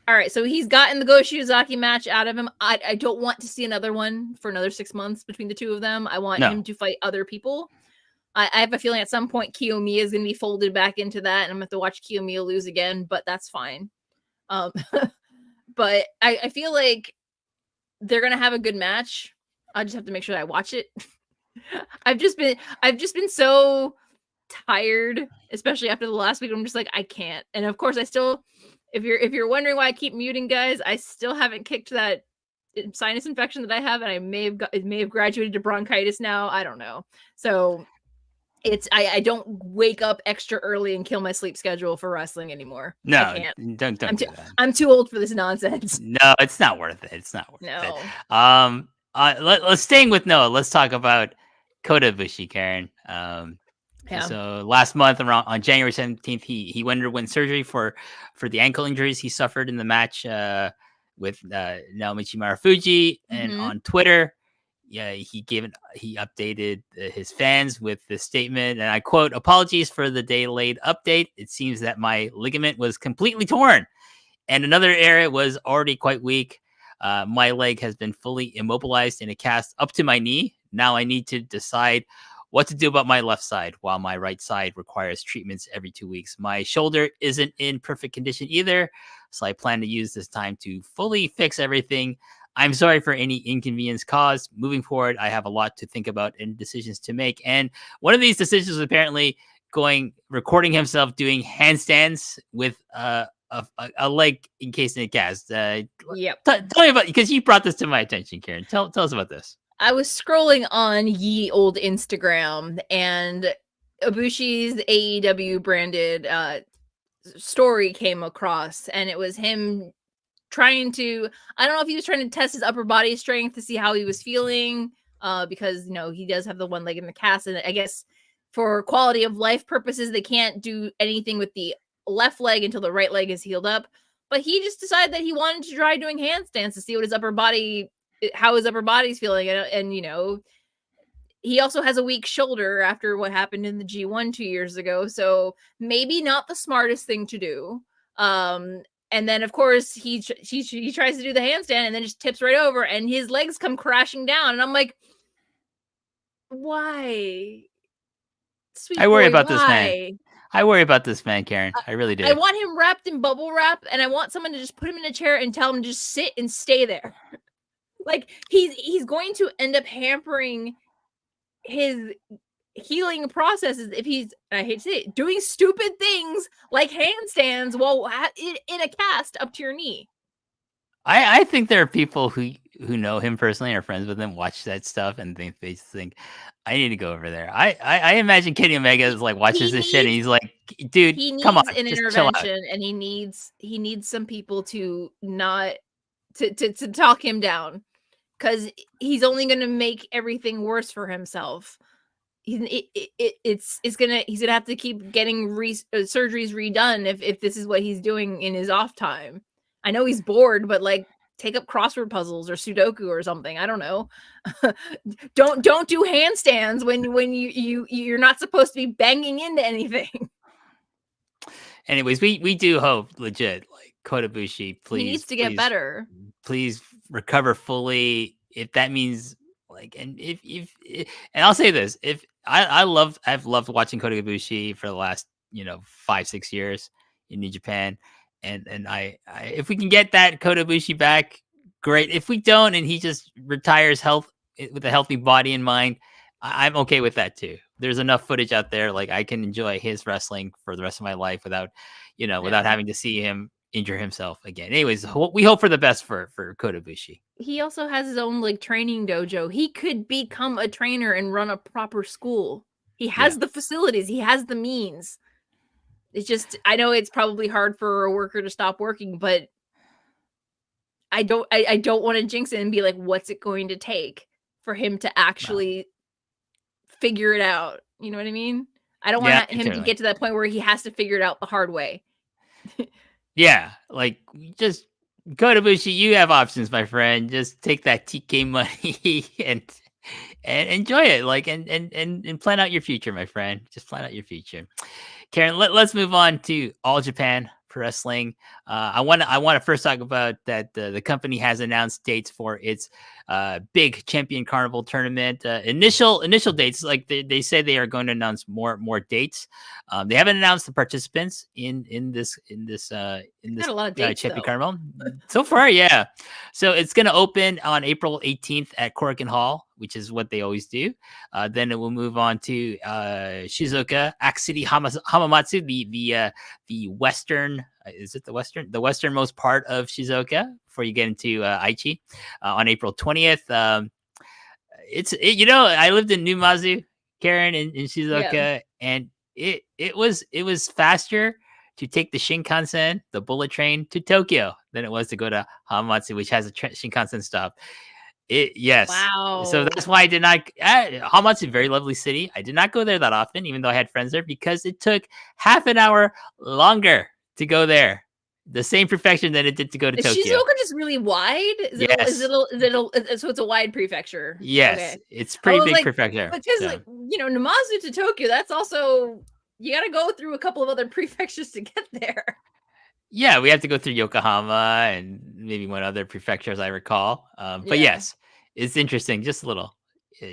All right, so he's gotten the Go Shiozaki match out of him. I don't want to see another one for another 6 months between the two of them. I want him to fight other people. I have a feeling at some point Kiyomiya is going to be folded back into that, and I'm going to have to watch Kiyomiya lose again, but that's fine. But I feel like they're going to have a good match. I just have to make sure that I watch it. I've just been so tired, especially after the last week. I'm just like, I can't. And of course, I still, if you're wondering why I keep muting, guys, I still haven't kicked that sinus infection that I have, and it may have graduated to bronchitis now. I don't know. So I don't wake up extra early and kill my sleep schedule for wrestling anymore. No, I can't. Don't do that. I'm too old for this nonsense. No, it's not worth it. It's not worth it. Let's staying with Noah. Let's talk about Kota Ibushi, Karen. So last month on January 17th, he underwent surgery for the ankle injuries he suffered in the match with Naomichi Marufuji. And on Twitter, he updated his fans with this statement, and I quote, "Apologies for the delayed update. It seems that my ligament was completely torn, and another area was already quite weak. My leg has been fully immobilized in a cast up to my knee. Now I need to decide what to do about my left side, while my right side requires treatments every 2 weeks. My shoulder isn't in perfect condition either, so I plan to use this time to fully fix everything. I'm sorry for any inconvenience caused. Moving forward, I have a lot to think about and decisions to make." And one of these decisions was apparently recording himself doing handstands with a leg encased in a cast. Tell me about, because you brought this to my attention, Karen. Tell us about this. I was scrolling on ye old Instagram, and Ibushi's AEW branded story came across, and it was him trying to, I don't know if he was trying to test his upper body strength to see how he was feeling, because he does have the one leg in the cast, and I guess for quality of life purposes they can't do anything with the left leg until the right leg is healed up. But he just decided that he wanted to try doing handstands to see how his upper body's feeling, and he also has a weak shoulder after what happened in the G1 2 years ago, so maybe not the smartest thing to do. And then, of course, he tries to do the handstand and then just tips right over, and his legs come crashing down. And I'm like, why? Sweet I worry boy, about this man. I worry about this man, Karen. I really do. I want him wrapped in bubble wrap, and I want someone to just put him in a chair and tell him to just sit and stay there. Like, he's going to end up hampering his healing processes if he's, I hate to say it, doing stupid things like handstands while in a cast up to your knee. I think there are people who know him personally and are friends with him, watch that stuff, and they just think, I need to go over there. I imagine Kenny Omega is like watches this shit and he's like, dude, come on, an intervention, and he needs some people to not to talk him down, because he's only going to make everything worse for himself. He's gonna have to keep getting surgeries redone if this is what he's doing in his off time. I know he's bored, but like, take up crossword puzzles or Sudoku or something. I don't know. don't do handstands when you're not supposed to be banging into anything. Anyways, we do hope, legit, like, Kota Ibushi, please, he needs to get better. Please recover fully. If that means, like, and if and I'll say this, if I've loved watching Kota Ibushi for the last 5-6 years in New Japan, and I if we can get that Kota Ibushi back, great. If we don't, and he just retires with a healthy body in mind, I'm okay with that too. There's enough footage out there. Like I can enjoy his wrestling for the rest of my life without, without Yeah. having to see him injure himself again. Anyways, we hope for the best for Kota Ibushi. He also has his own like training dojo. He could become a trainer and run a proper school. He Yeah. has the facilities. He has the means. It's just, I know it's probably hard for a worker to stop working, but I don't want to jinx it and be like, what's it going to take for him to actually figure it out? You know what I mean? I don't want him to get to that point where he has to figure it out the hard way. Yeah, like just go to Bushi. You have options, my friend. Just take that TK money and enjoy it. Like and plan out your future, my friend. Just plan out your future. Karen, let's move on to All Japan Pro Wrestling. I want to first talk about that the company has announced dates for its big Champion Carnival tournament. Initial dates, like they say they are going to announce more dates. They haven't announced the participants in this Got a lot of dates, Champion though. Carnival so far. Yeah, so it's going to open on April 18th at Korakuen Hall, which is what they always do. Then it will move on to Shizuoka, Axe City Hamamatsu, the western. Is it the westernmost part of Shizuoka before you get into Aichi on April 20th? I lived in Numazu, Karen, in Shizuoka, and it was faster to take the Shinkansen, the bullet train, to Tokyo than it was to go to Hamamatsu, which has a Shinkansen stop. Yes. Wow. So that's why I did not. Hamamatsu, very lovely city. I did not go there that often, even though I had friends there, because it took half an hour longer to go there. The same perfection that it did to go to Tokyo. Is Shizuoka just really wide? Yes. So it's a wide prefecture. Yes, okay. it's pretty big prefecture. Because Numazu to Tokyo, that's also, you got to go through a couple of other prefectures to get there. Yeah, we have to go through Yokohama and maybe one other prefecture, as I recall. But yes, it's interesting. Just a little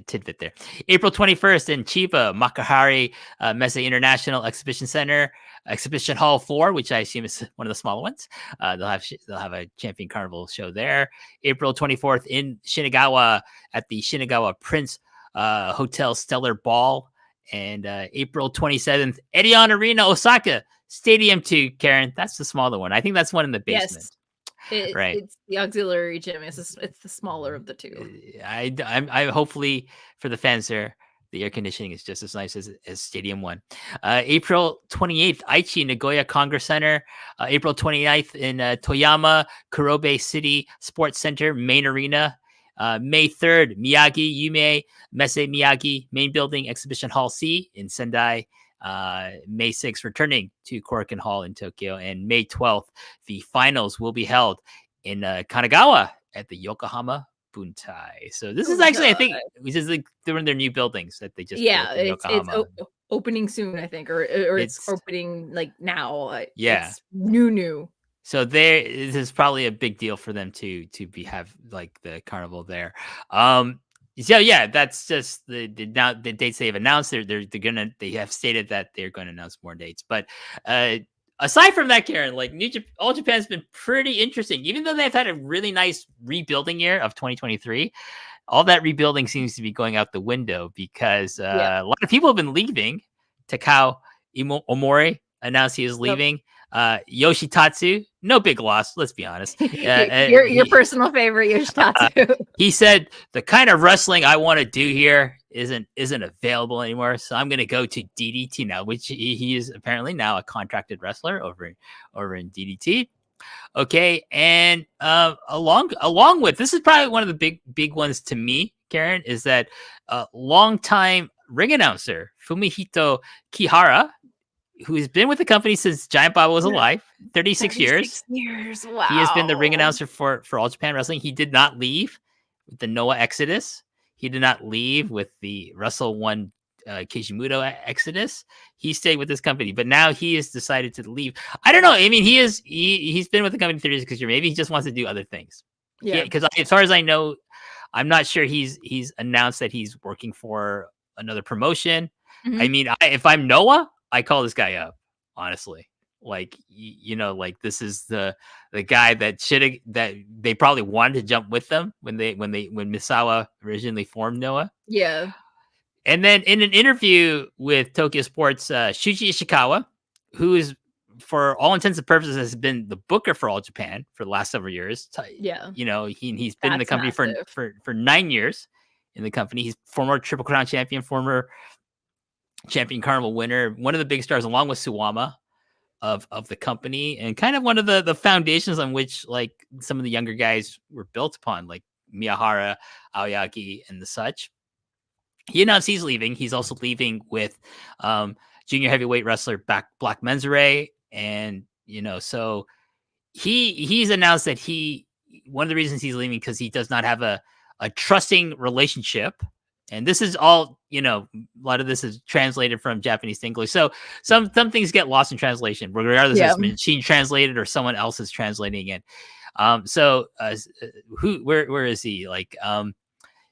tidbit there. April 21st in Chiba, Makuhari Messe International Exhibition Center, Exhibition Hall 4, which I assume is one of the smaller ones. They'll have a Champion Carnival show there. April 24th in Shinagawa at the Shinagawa Prince Hotel Stellar Ball. And April 27th, Edion Arena, Osaka, Stadium 2, Karen. That's the smaller one. I think that's one in the basement. Yes. Right. It's the auxiliary gym. It's the smaller of the two. I hopefully for the fans there, the air conditioning is just as nice as Stadium 1. April 28th, Aichi Nagoya Congress Center. April 29th in Toyama, Kurobe City Sports Center, main arena. May 3rd, Miyagi Yume Messe Miyagi Main Building Exhibition Hall C in Sendai. May 6th, returning to Korakuen Hall in Tokyo. And May 12th, the finals will be held in Kanagawa at the Yokohama Buntai. So this is actually, I think, which is like they're in their new buildings that they just built in Yokohama. It's opening soon, I think, or it's opening like now. Yeah, it's new. So this is probably a big deal for them to have like the carnival there. So yeah, that's just the dates they've announced. They have stated that they're going to announce more dates. But aside from that, Karen, like All Japan's been pretty interesting. Even though they've had a really nice rebuilding year of 2023, all that rebuilding seems to be going out the window because a lot of people have been leaving. Takao Omori announced he is leaving. Yoshitatsu, no big loss, let's be honest. Your personal favorite, Yoshitatsu. He said the kind of wrestling I want to do here isn't available anymore, so I'm going to go to DDT now, which he is apparently now a contracted wrestler over in DDT. Okay, and along with this is probably one of the big ones to me, Karen, is that longtime ring announcer Fumihito Kihara, who has been with the company since Giant Baba was alive, 36 years. Wow. He has been the ring announcer for All Japan Wrestling. He did not leave with the Noah Exodus. He did not leave with the Wrestle One Kishimuto Exodus. He stayed with this company, but now he has decided to leave. I don't know. I mean, he's been with the company 36 years. Maybe he just wants to do other things. Yeah, because as far as I know, I'm not sure he's announced that he's working for another promotion. Mm-hmm. I mean, if I'm Noah, I call this guy up, honestly. Like, like this is the guy that they probably wanted to jump with them when Misawa originally formed Noah. Yeah. And then in an interview with Tokyo Sports, Shuji Ishikawa, who is, for all intents and purposes, has been the booker for All Japan for the last several years. Yeah. He's been in the That's company massive. for 9 years in the company. He's former Triple Crown champion, former champion Carnival winner, one of the big stars, along with Suwama of the company, and kind of one of the foundations on which like some of the younger guys were built upon, like Miyahara, Aoyagi, and the such. He announced he's leaving. He's also leaving with junior heavyweight wrestler Black Menziere, and so he's announced that one of the reasons he's leaving because he does not have a trusting relationship. And this is all, a lot of this is translated from Japanese to English. So some things get lost in translation, regardless if it's machine translated or someone else is translating it. Where is he? Like,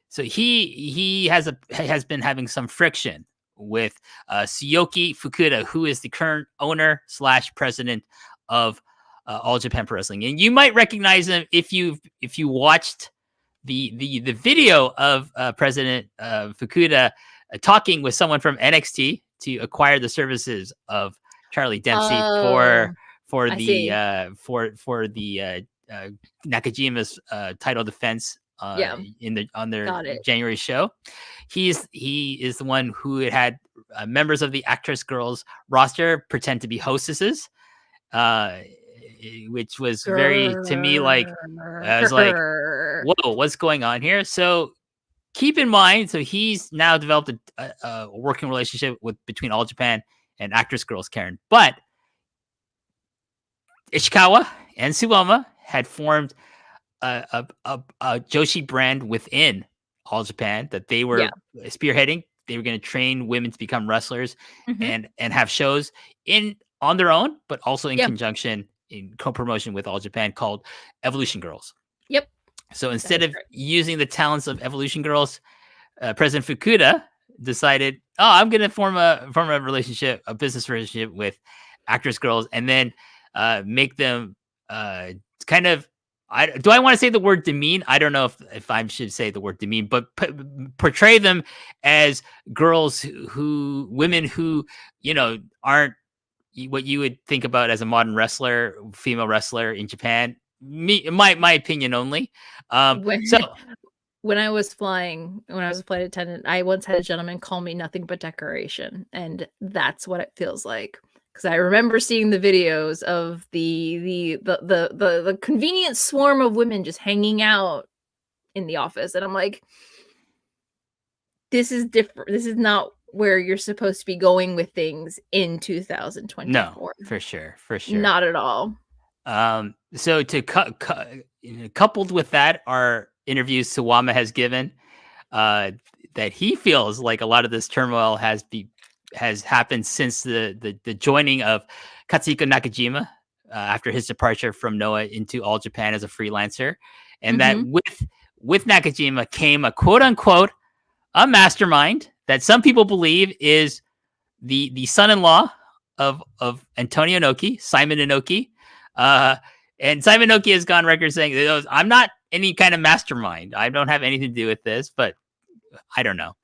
so he has been having some friction with Tsuyoki Fukuda, who is the current owner / president of All Japan Pro Wrestling. And you might recognize him if you watched the video of President Fukuda talking with someone from NXT to acquire the services of Charlie Dempsey for the Nakajima's title defense on their January show. He is the one who had members of the Actress Girls roster pretend to be hostesses, which was very, to me, like, I was like, whoa, what's going on here? So keep in mind, so he's now developed a working relationship between All Japan and Actress Girls Karen. But Ishikawa and Suwama had formed a Joshi brand within All Japan that they were spearheading. They were going to train women to become wrestlers and have shows on their own, but also in conjunction, in co-promotion with All Japan, called Evolution Girls. Yep. So instead of using the talents of Evolution Girls, President Fukuda decided, I'm going to form a business relationship with Actress Girls, and then make them kind of, do I want to say the word demean? I don't know if I should say the word demean, but portray them as women who, aren't what you would think about as a modern wrestler, female wrestler in Japan. My opinion only. When I was a flight attendant, I once had a gentleman call me nothing but decoration, and that's what it feels like. Because I remember seeing the videos of the convenient swarm of women just hanging out in the office, and I'm like, this is different. This is not where you're supposed to be going with things in 2024. No, for sure. Not at all. So coupled with that are interviews Suwama has given that he feels like a lot of this turmoil has happened since the joining of Katsuhiko Nakajima after his departure from Noah into All Japan as a freelancer, and that with Nakajima came a quote unquote a mastermind that some people believe is the son-in-law of Antonio Inoki, Simon Inoki. And Simon Inoki has gone record saying, I'm not any kind of mastermind. I don't have anything to do with this, but I don't know.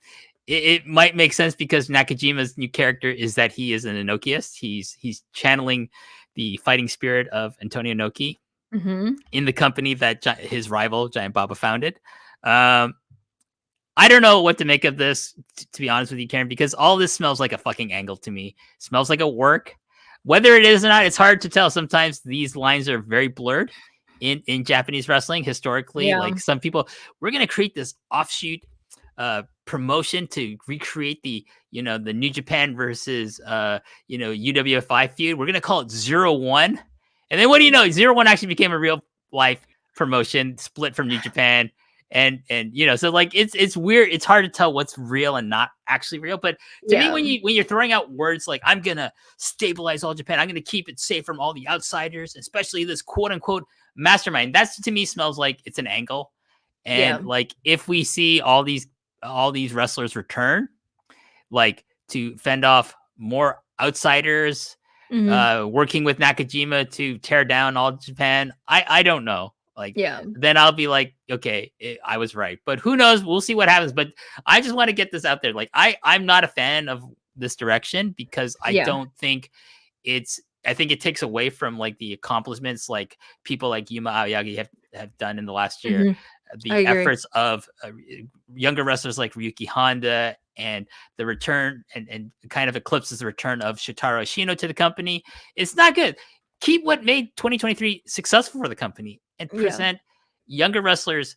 It might make sense because Nakajima's new character is that he is an Inokiist. He's channeling the fighting spirit of Antonio Inoki in the company that his rival, Giant Baba, founded. I don't know what to make of this, to be honest with you, Karen, because all this smells like a fucking angle to me. It smells like a work. Whether it is or not, it's hard to tell. Sometimes these lines are very blurred in Japanese wrestling historically. Yeah. Like some people, we're going to create this offshoot promotion to recreate the New Japan versus, UWFI feud. We're going to call it 0-1. And then what do you know? 0-1 actually became a real life promotion, split from New Japan. And so like it's weird. It's hard to tell what's real and not actually real. But to me, when you're throwing out words like I'm gonna stabilize All Japan, I'm gonna keep it safe from all the outsiders, especially this quote unquote mastermind, that's to me smells like it's an angle. And like if we see all these wrestlers return, like to fend off more outsiders, working with Nakajima to tear down All Japan, I don't know. Like, Yeah. then I'll be like, okay, I was right. But who knows? We'll see what happens. But I just want to get this out there. Like, I'm not a fan of this direction because I Yeah. don't think I think it takes away from like the accomplishments like people like Yuma Aoyagi have done in the last year. I The agree. efforts of younger wrestlers like Ryuki Honda, and the return and kind of eclipses the return of Shotaro Ashino to the company. It's not good. Keep what made 2023 successful for the company and Yeah. present younger wrestlers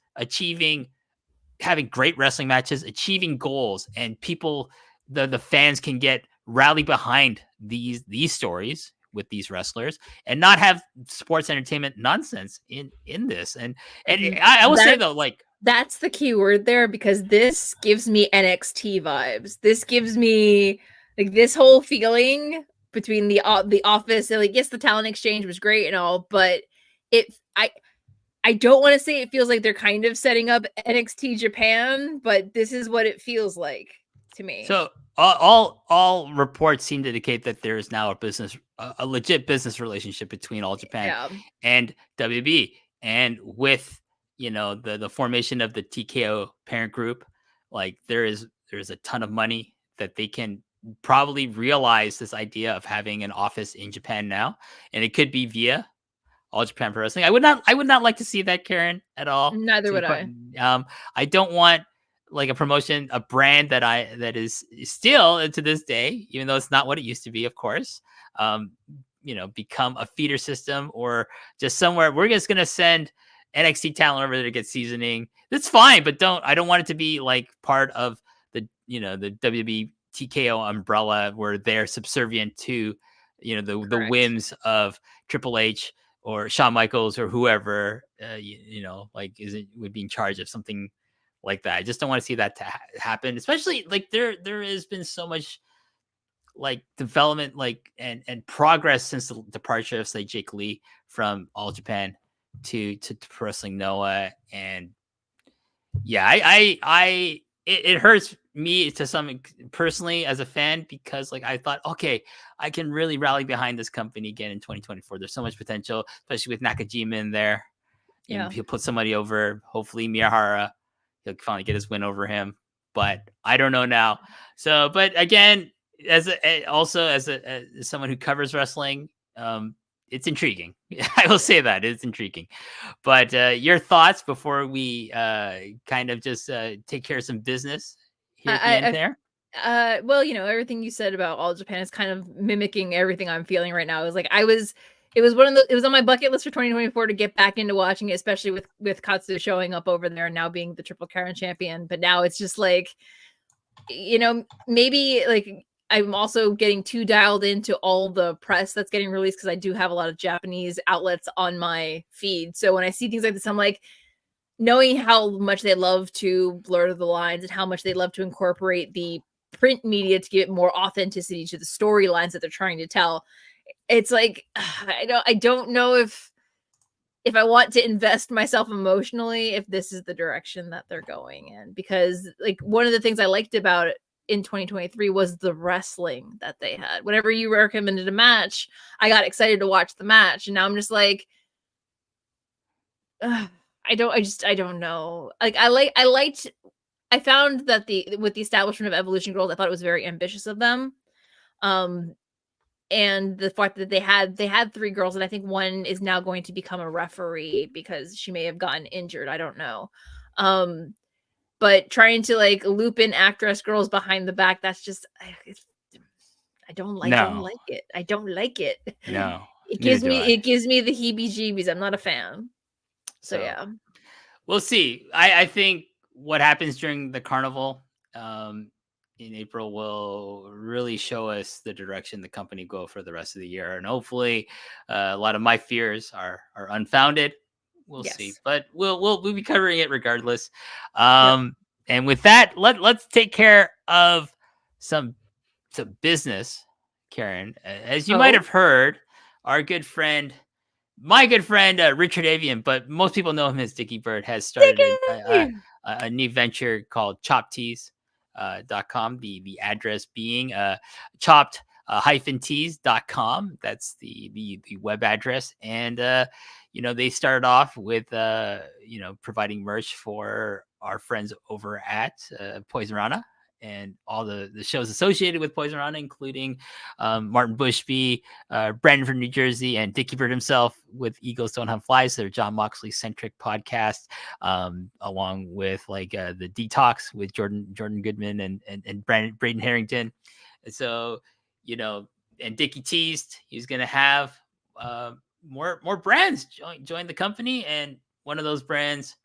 having great wrestling matches, achieving goals, and people, the fans can get rally behind these stories with these wrestlers and not have sports entertainment nonsense in this. And I will say though, like, that's the key word there, because this gives me NXT vibes. This gives me like this whole feeling between the office and like, yes, the talent exchange was great and all, but I don't want to say it feels like they're kind of setting up NXT Japan, but this is what it feels like to me. So all reports seem to indicate that there is now a legit business relationship between All Japan and WB, and with the formation of the TKO parent group, like there's a ton of money that they can probably realize this idea of having an office in Japan now, and it could be via All Japan Pro Wrestling. I would not like to see that, Karen, at all. Neither would I. I don't want like a promotion, a brand that is still to this day, even though it's not what it used to be, of course, become a feeder system or just somewhere we're just gonna send NXT talent over there to get seasoning. That's fine, but I don't want it to be like part of the the WB TKO umbrella where they're subservient to the whims of Triple H or Shawn Michaels or whoever like would be in charge of something like that. I just don't want to see that happen, especially like there has been so much like development like and progress since the departure of say Jake Lee from All Japan to Pro Wrestling Noah. And yeah, it hurts me to some personally as a fan, because like I thought, okay, I can really rally behind this company again in 2024. There's so much potential, especially with Nakajima in there. And he'll put somebody over, hopefully Miyahara. He'll finally get his win over him, but I don't know now. So, but again, as someone who covers wrestling, it's intriguing. I will say that it's intriguing. But your thoughts before we kind of just take care of some business here at the end there? Well, everything you said about All Japan is kind of mimicking everything I'm feeling right now. It was it was on my bucket list for 2024 to get back into watching it, especially with Katsu showing up over there and now being the Triple Karen champion. But now it's just like, maybe like I'm also getting too dialed into all the press that's getting released, because I do have a lot of Japanese outlets on my feed. So when I see things like this, I'm like, knowing how much they love to blur the lines and how much they love to incorporate the print media to give it more authenticity to the storylines that they're trying to tell. It's like, I don't know if I want to invest myself emotionally if this is the direction that they're going in, because like one of the things I liked about it in 2023 was the wrestling that they had. Whenever you recommended a match, I got excited to watch the match, and now I'm just like, I don't know. Like I found that with the establishment of Evolution Girls, I thought it was very ambitious of them. And the fact that they had 3 girls, and I think one is now going to become a referee because she may have gotten injured. I don't know. But trying to like loop in actress girls behind the back, that's just I don't like it. I don't like it. No. It gives me the heebie-jeebies. I'm not a fan. So yeah. We'll see. I think what happens during the carnival in April will really show us the direction the company go for the rest of the year, and hopefully a lot of my fears are unfounded. We'll see, but we'll be covering it regardless. And with that, let's take care of some business, Karen. As you might have heard, my good friend Richard Avian, but most people know him as Dickie Bird, has started a new venture called ChoppedTees.com. The address being chopped-tees.com. That's the web address. And they started off with providing merch for our friends over at Poison Rana and all the shows associated with Poison Rana, including Martin Bushby, Brandon from New Jersey, and Dickie Bird himself with Eagles Don't Hunt Flies, their John Moxley centric podcast, along with the Detox with Jordan Goodman and Braden Harrington. And so, and Dickie teased he's going to have more brands join the company, and one of those brands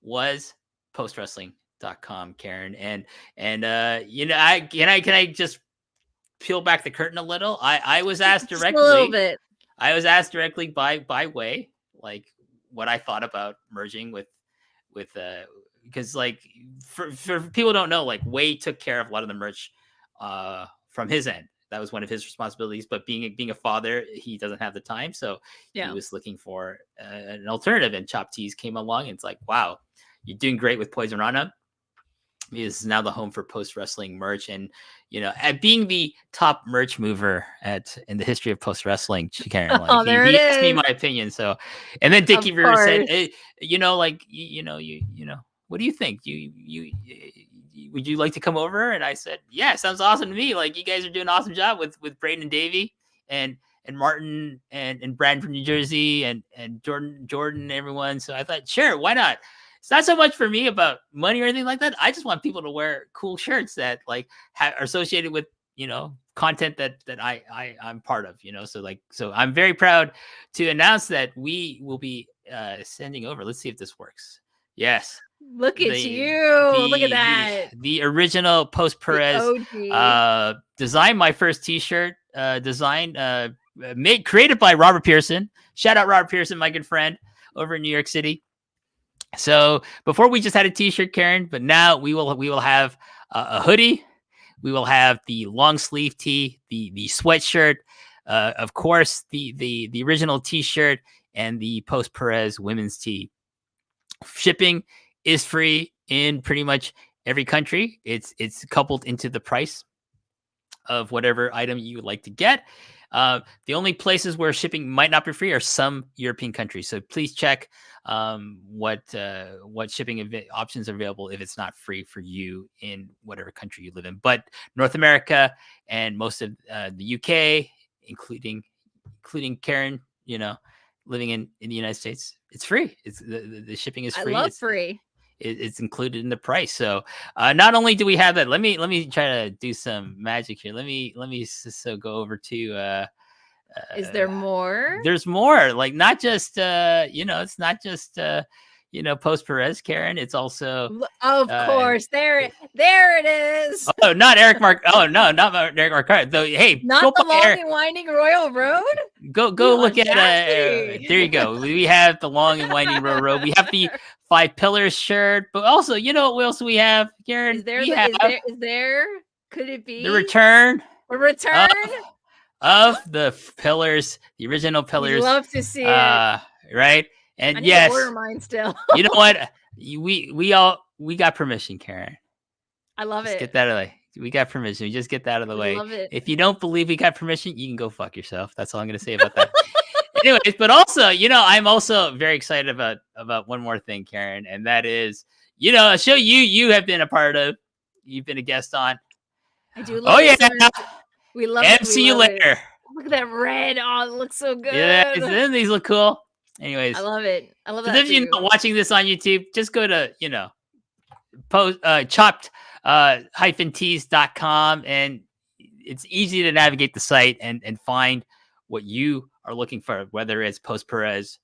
was postwrestling.com, Karen. And can I just peel back the curtain a little? I was asked directly a little bit. I was asked directly by Way, what I thought about merging with because for people who don't know, Way took care of a lot of the merch from his end. That was one of his responsibilities, but being a father, he doesn't have the time. So he was looking for an alternative, and Chop Tees came along, and it's like, wow, you're doing great with Poison Rana. This is now the home for post wrestling merch, and at being the top merch mover in the history of post wrestling, Karen, he asked me my opinion. So, and then Dickie Bird said, hey, what do you think? Would you like to come over? And I said, yeah, sounds awesome to me. You guys are doing an awesome job with Braden and Davey and Martin and Brad from New Jersey and Jordan and everyone. So I thought, sure, why not? It's not so much for me about money or anything like that. I just want people to wear cool shirts that are associated with, content that I'm part of, so I'm very proud to announce that we will be sending over. Let's see if this works. Yes. Look at you. Look at that. The original Post Perez design, my first t-shirt design, created by Robert Pearson. Shout out Robert Pearson, my good friend over in New York City. So before we just had a t-shirt, Karen, but now we will have a hoodie. We will have the long sleeve tee, the sweatshirt, of course, the original t-shirt, and the Post Perez women's tee. Shipping is free in pretty much every country. It's coupled into the price of whatever item you would like to get. The only places where shipping might not be free are some European countries. So please check what shipping options are available if it's not free for you in whatever country you live in. But North America and most of the UK, including Karen, living in the United States, it's free. It's the shipping is free. I love free. It's included in the price. So not only do we have that, let me try to do some magic here. Let me go over to is there more? There's more. Not just it's not just Post Perez, Karen. It's also of course there it is. Oh, not Eric Mark. Oh no, not Eric Mark. Though, hey, not the long and winding Royal Road. Go look at there you go. We have the long and winding road. We have the 5 Pillars shirt, but also, what else we have, Karen? Is there? Could it be the return? A return of the Pillars, the original Pillars. We'd love to see it. Right? And I need yes, to order mine still. You know what? We got permission, Karen. I love it. Get that out of the way. We got permission. Just get that out of the way. Love it. If you don't believe we got permission, you can go fuck yourself. That's all I'm going to say about that. Anyways, but also, I'm also very excited about one more thing, Karen, and that is, a show you have been a part of. You've been a guest on. I do love it. Oh, yeah. We love it. See you later. Look at that red. Oh, it looks so good. Yeah, doesn't these look cool? Anyways. I love it. I love that. If you're not watching this on YouTube, just go to, chopped-tees.com, and it's easy to navigate the site and find what you are looking for, whether it's Post Perez,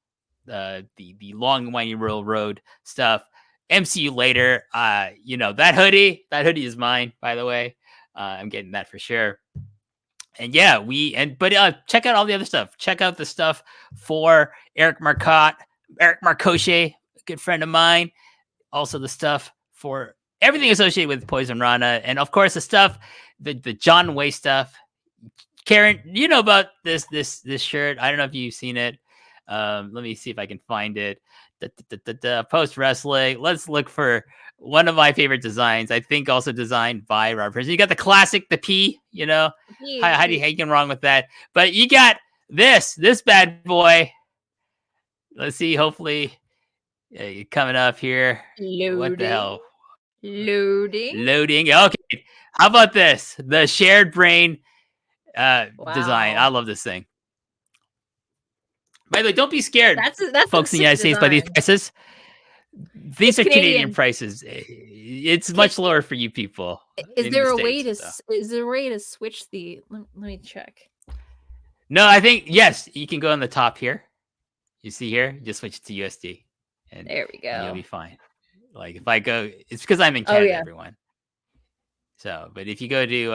the long and winding road stuff. MCU later. That hoodie is mine, by the way. I'm getting that for sure. And yeah, check out all the other stuff. Check out the stuff for Eric Marcoche, a good friend of mine. Also the stuff for everything associated with Poison Rana, and of course the stuff, the John Way stuff. Karen, you know about this shirt. I don't know if you've seen it. Let me see if I can find it. Post wrestling. Let's look for one of my favorite designs. I think also designed by Robert Pearson. You got the classic, the P. How do you hang wrong with that? But you got this bad boy. Let's see. Hopefully, coming up here. What the hell? Loading. Okay. How about this? The shared brain design. I Wow. love this thing. By the way, don't be scared, That's folks some in the United sick States, by these design. prices. These It's are Canadian Canadian. prices. It's much lower for you people. Is in there the a way to States, is there a way to switch the? Let me check. No, I think yes. You can go on the top here. You see here, just switch to USD, and There we and you'll go. be fine. Like if I go, it's because I'm in Canada, yeah. everyone. So, but if you go to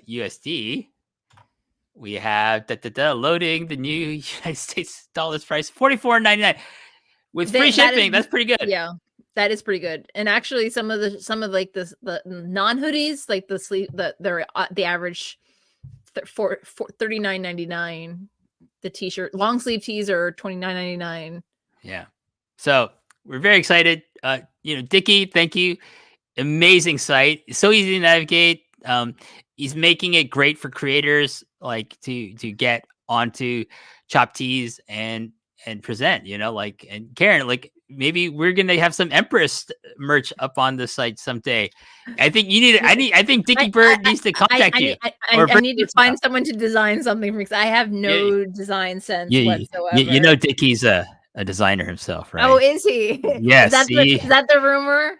USD, we have loading the new United States dollars price, $44.99 with free shipping. That's pretty good. Yeah, that is pretty good. And actually, some of like the non hoodies, like the sleeve, they're the average for $39.99. The t-shirt, long sleeve tees are $29.99. Yeah. So we're very excited. Dickie, thank you. Amazing site. It's so easy to navigate. He's making it great for creators like to get onto Chop Tees and present, and Karen, like maybe we're gonna have some Empress merch up on the site someday. I think you need I think Dickie Bird needs to contact you. I need to find someone to design something because I have no design sense whatsoever. You know Dickie's a designer himself, right? Oh, is he? Yes. Is that the rumor?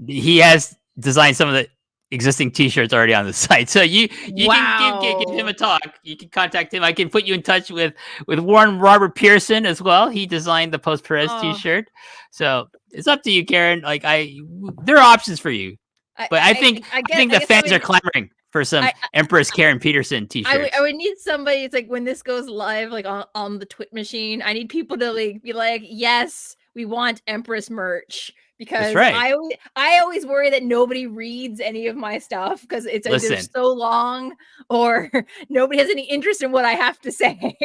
He has designed some of the existing t-shirts already on the site. So you can give him a talk. You can contact him. I can put you in touch with Warren Robert Pearson as well. He designed the Post Perez t-shirt. So it's up to you, Karen. Like there are options for you. But I think the fans are clamoring for some Empress Karen Peterson t-shirts. I would need somebody. It's like when this goes live, like on the Twit machine, I need people to like be like, yes, we want Empress merch. Because I always worry that nobody reads any of my stuff because it's either so long or nobody has any interest in what I have to say.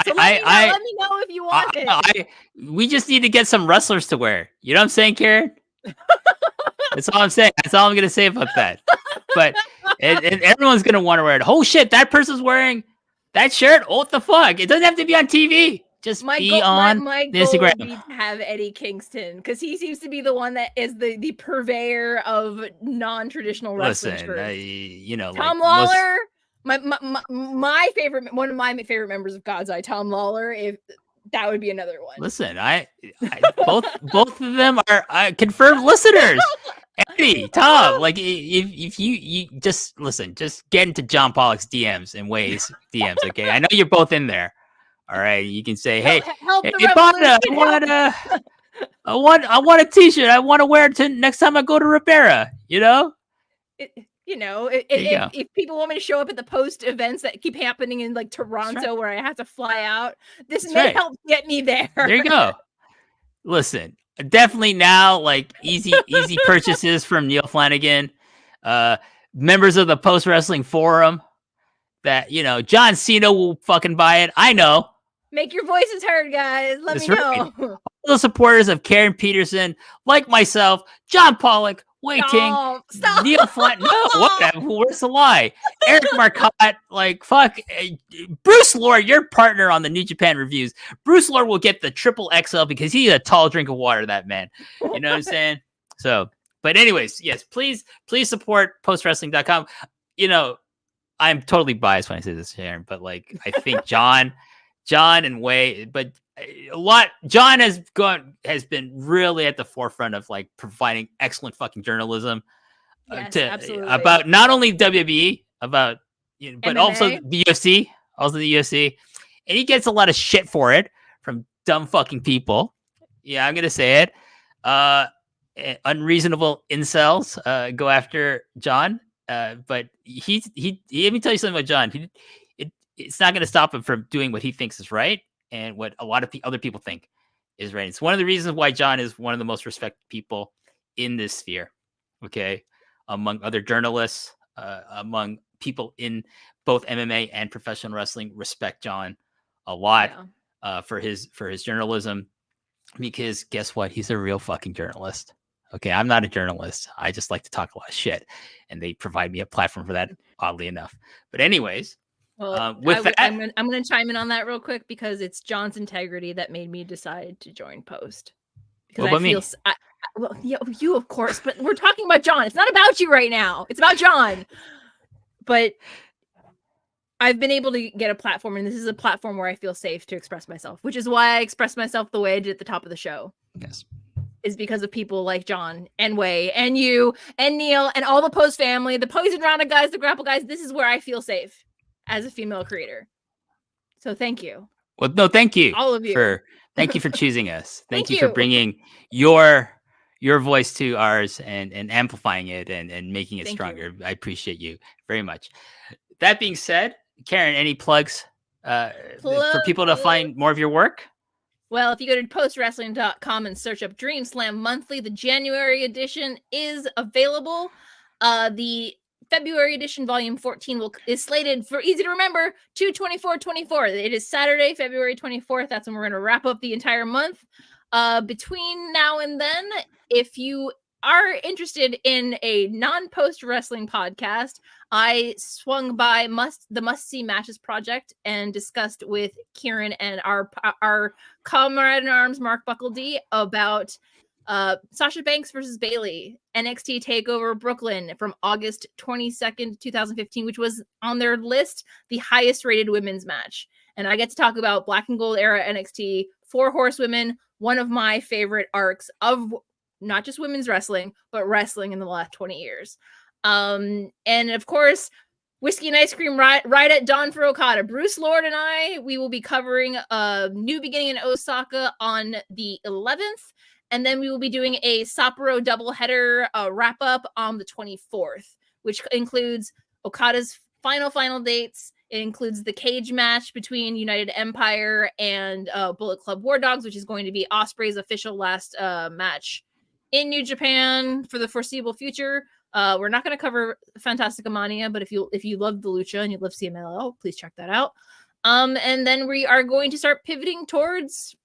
So let me know if you want it. We just need to get some wrestlers to wear. You know what I'm saying, Karen? That's all I'm saying. That's all I'm going to say about that. But and everyone's going to want to wear it. Oh, shit, that person's wearing that shirt? Oh, what the fuck? It doesn't have to be on TV. Just my Instagram. Would be to have Eddie Kingston because he seems to be the one that is the purveyor of non-traditional wrestling shirts. Tom Lawler, my favorite, one of my favorite members of God's Eye, Tom Lawler. If that would be another one. Listen, both of them are confirmed listeners. Eddie, Tom, like if you just listen, just get into John Pollock's DMs and Way's DMs. Okay, I know you're both in there. All right, you can say, "Hey, Bada, I want a T-shirt. I want to wear it next time I go to Ribera." If people want me to show up at the post events that keep happening in like Toronto, where I have to fly out, this may help get me there. There you go. Listen, definitely now, like easy purchases from Neil Flanagan, members of the Post Wrestling Forum. That John Cena will fucking buy it. I know. Make your voices heard, guys. Let me know. All the supporters of Karen Peterson, like myself, John Pollock, Wei Ting, Neil Flanagan. No, whatever. Where's the lie? Eric Marcotte, like fuck. Bruce Lord, your partner on the New Japan reviews. Bruce Lord will get the triple XL because he's a tall drink of water. That man. You know what I'm saying? So, but anyways, yes, please support postwrestling.com. I'm totally biased when I say this, Sharon, but like I think John and Wei, but John has been really at the forefront of like providing excellent fucking journalism about not only WWE, but also the UFC, and he gets a lot of shit for it from dumb fucking people. Yeah, I'm gonna say it. Unreasonable incels go after John. But he let me tell you something about John. It's not going to stop him from doing what he thinks is right and what a lot of other people think is right. It's one of the reasons why John is one of the most respected people in this sphere. Okay, among other journalists, among people in both MMA and professional wrestling, respect John a lot for his journalism. Because guess what? He's a real fucking journalist. Okay, I'm not a journalist. I just like to talk a lot of shit, and they provide me a platform for that, oddly enough. But anyways, Well, with that, I'm gonna chime in on that real quick because it's John's integrity that made me decide to join Post. Because what about I feel, me? well, yeah, you of course, but we're talking about John. It's not about you right now. It's about John. But I've been able to get a platform, and this is a platform where I feel safe to express myself, which is why I expressed myself the way I did at the top of the show. Yes. Is because of people like John and Wei and you and Neil and all the Post family, the Poison Rana guys, the Grapple guys. This is where I feel safe as a female creator. So thank you. Well, no, thank you. All of you. Thank you for choosing us. Thank you you. for bringing your voice to ours and amplifying it and making it stronger. I appreciate you very much. That being said, Karen, any plugs for people to find more of your work? Well, if you go to postwrestling.com and search up Dream Slam Monthly, the January edition is available. The February edition, volume 14, is slated for, easy to remember, 2/24/24. It is Saturday, February 24th. That's when we're going to wrap up the entire month. Between now and then, if you are interested in a non-post wrestling podcast, I swung by the Must See Matches project and discussed with Kieran and our comrade in arms, Mark Buckledy, about Sasha Banks versus Bayley, NXT TakeOver Brooklyn from August 22nd, 2015, which was on their list the highest rated women's match. And I get to talk about Black and Gold era NXT, 4 Horsewomen, one of my favorite arcs of not just women's wrestling, but wrestling in the last 20 years. And of course, Whiskey and Ice Cream right at dawn for Okada. Bruce Lord and I, we will be covering a New Beginning in Osaka on the 11th. And then we will be doing a Sapporo doubleheader wrap-up on the 24th, which includes Okada's final dates. It includes the cage match between United Empire and Bullet Club War Dogs, which is going to be Ospreay's official last match in New Japan for the foreseeable future. We're not going to cover Fantastica Mania, but if you love the Lucha and you love CMLL, please check that out. And then we are going to start pivoting towards,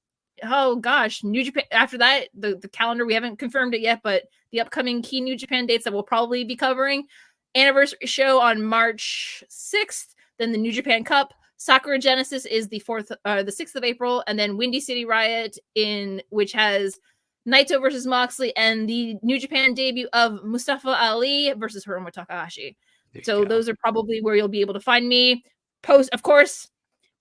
New Japan. After that, the calendar, we haven't confirmed it yet, but the upcoming key New Japan dates that we'll probably be covering. Anniversary show on March 6th, then the New Japan Cup. Sakura Genesis is the 6th of April, and then Windy City Riot, which has Naito versus Moxley and the New Japan debut of Mustafa Ali versus Hiromu Takahashi. So those are probably where you'll be able to find me. Post, of course,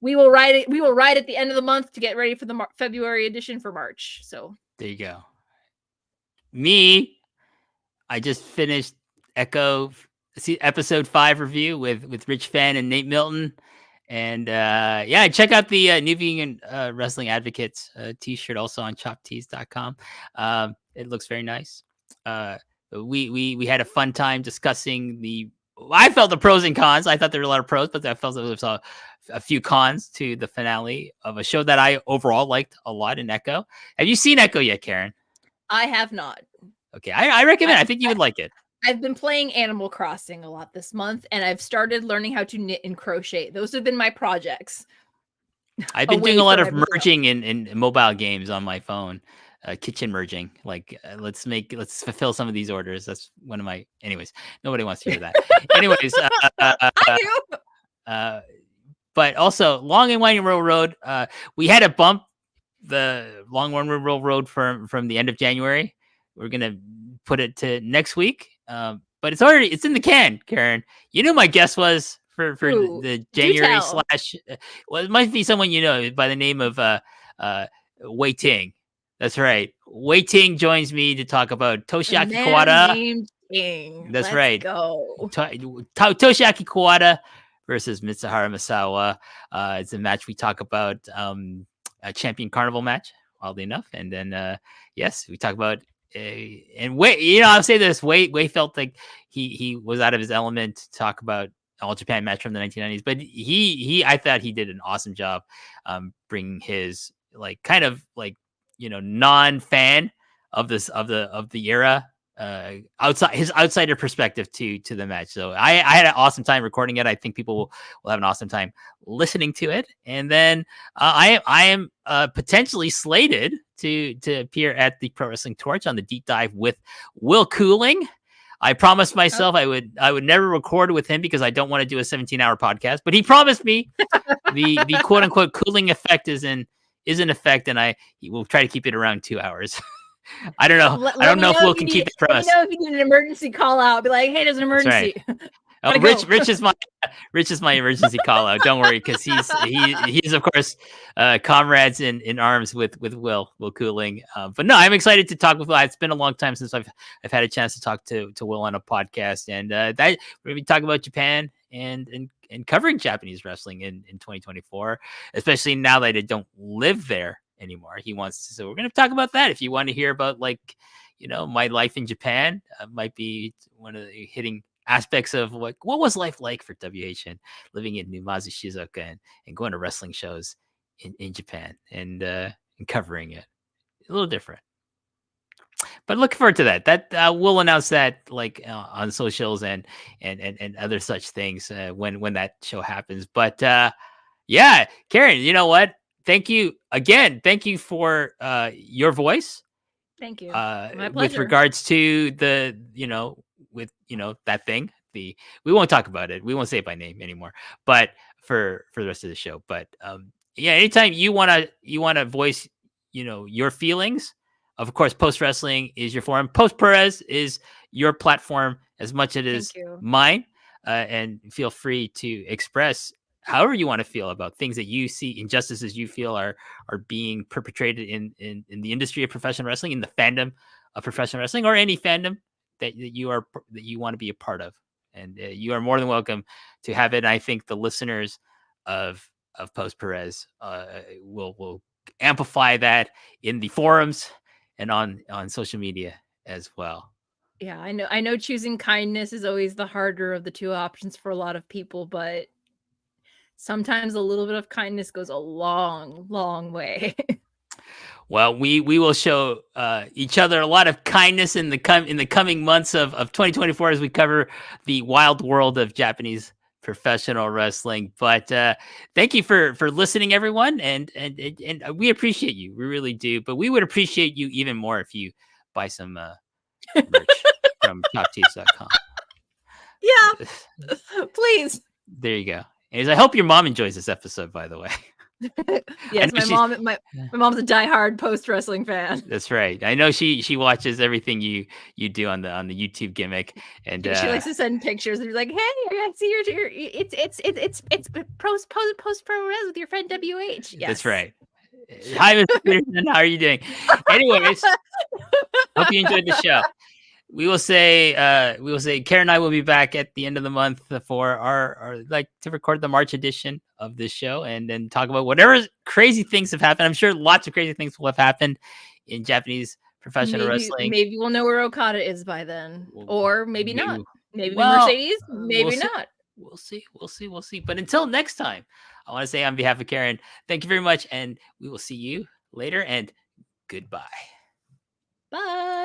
we will write at the end of the month to get ready for the February edition for March. So there you go. Me, I just finished Echo episode 5 review with Rich Fenn and Nate Milton. And check out the New Vegan Wrestling Advocates t-shirt also on choptees.com. It looks very nice. We had a fun time discussing I felt the pros and cons. I thought there were a lot of pros, but I felt there was a few cons to the finale of a show that I overall liked a lot in Echo. Have you seen Echo yet, Karen? I have not. Okay, I recommend. I think you would like it. I've been playing Animal Crossing a lot this month, and I've started learning how to knit and crochet. Those have been my projects. I've been doing a lot of merging in mobile games on my phone, kitchen merging. Like, let's fulfill some of these orders. That's one of my. Anyways, nobody wants to hear that. Anyways, I do. But also, Long and Winding Road. We had to bump the Long and Winding Road from the end of January. We're gonna put it to next week. But it's in the can, Karen. You know, my guess was for the January / well, it might be someone you know by the name of Wei Ting. That's right. Wei Ting joins me to talk about Toshiaki Kawada. That's right. Go. Toshiaki Kawada versus Mitsuharu Misawa. It's a match we talk about, a Champion Carnival match, oddly enough. And then yes, we talk about and Wei, I'll say this: Wei felt like he was out of his element to talk about All Japan match from the 1990s, but I thought he did an awesome job bringing his non-fan of the era outsider perspective to the match. So I had an awesome time recording it. I think people will have an awesome time listening to it. And then I am potentially slated to appear at the Pro Wrestling Torch on the deep dive with Will Cooling. I promised myself I would never record with him because I don't want to do a 17-hour podcast. But he promised me the quote unquote cooling effect is in effect, and he will try to keep it around 2 hours. I don't know. I don't know if Will can keep the promise. Let me know if you need an emergency call out. Be like, hey, there's an emergency. Oh, Rich is my emergency call out. Don't worry, because he's of course comrades in arms with Will Cooling. But no, I'm excited to talk with Will. It's been a long time since I've had a chance to talk to Will on a podcast, and that we're going to be talking about Japan and covering Japanese wrestling in 2024, especially now that I don't live there anymore. So we're going to talk about that. If you want to hear about my life in Japan, might be one of the hitting aspects of what was life like for WHN living in Numazu, Shizuoka, and going to wrestling shows in Japan and covering it. A little different. But looking forward to that. We'll announce that on socials and other such things when that show happens. But yeah, Karen, you know what? Thank you again. Thank you for your voice. Thank you. My pleasure. With regards to that thing. We won't talk about it. We won't say it by name anymore. But for the rest of the show. But yeah, anytime you wanna voice your feelings. Of course, Post Wrestling is your forum. Post PURORESU is your platform as much as it is mine. And feel free to express however you want to feel about things that you see, injustices you feel are being perpetrated in the industry of professional wrestling, in the fandom of professional wrestling, or any fandom that you want to be a part of. And you are more than welcome to have it. And I think the listeners of Post PURORESU will amplify that in the forums and on social media as well. Yeah, I know choosing kindness is always the harder of the two options for a lot of people, but sometimes a little bit of kindness goes a long, long way. Well, we will show each other a lot of kindness in the coming months of 2024 as we cover the wild world of Japanese professional wrestling. But thank you for listening, everyone, and we appreciate you. We really do. But we would appreciate you even more if you buy some merch from shoptees.com. Yeah, please. There you go. And I hope your mom enjoys this episode, by the way. Yes, my mom's a diehard Post Wrestling fan. That's right. I know she watches everything you do on the YouTube gimmick, and she likes to send pictures and be like, "Hey, I see your it's post PURORESU with your friend WH." Yes, that's right. Hi, Mr. Peterson. How are you doing? Anyways, hope you enjoyed the show. We will say Karen and I will be back at the end of the month for our to record the March edition of this show and then talk about whatever crazy things have happened. I'm sure lots of crazy things will have happened in Japanese professional wrestling. Maybe we'll know where Okada is by then, or maybe not. Maybe Mercedes, maybe not. We'll see. But until next time, I want to say on behalf of Karen, thank you very much, and we will see you later. And goodbye. Bye.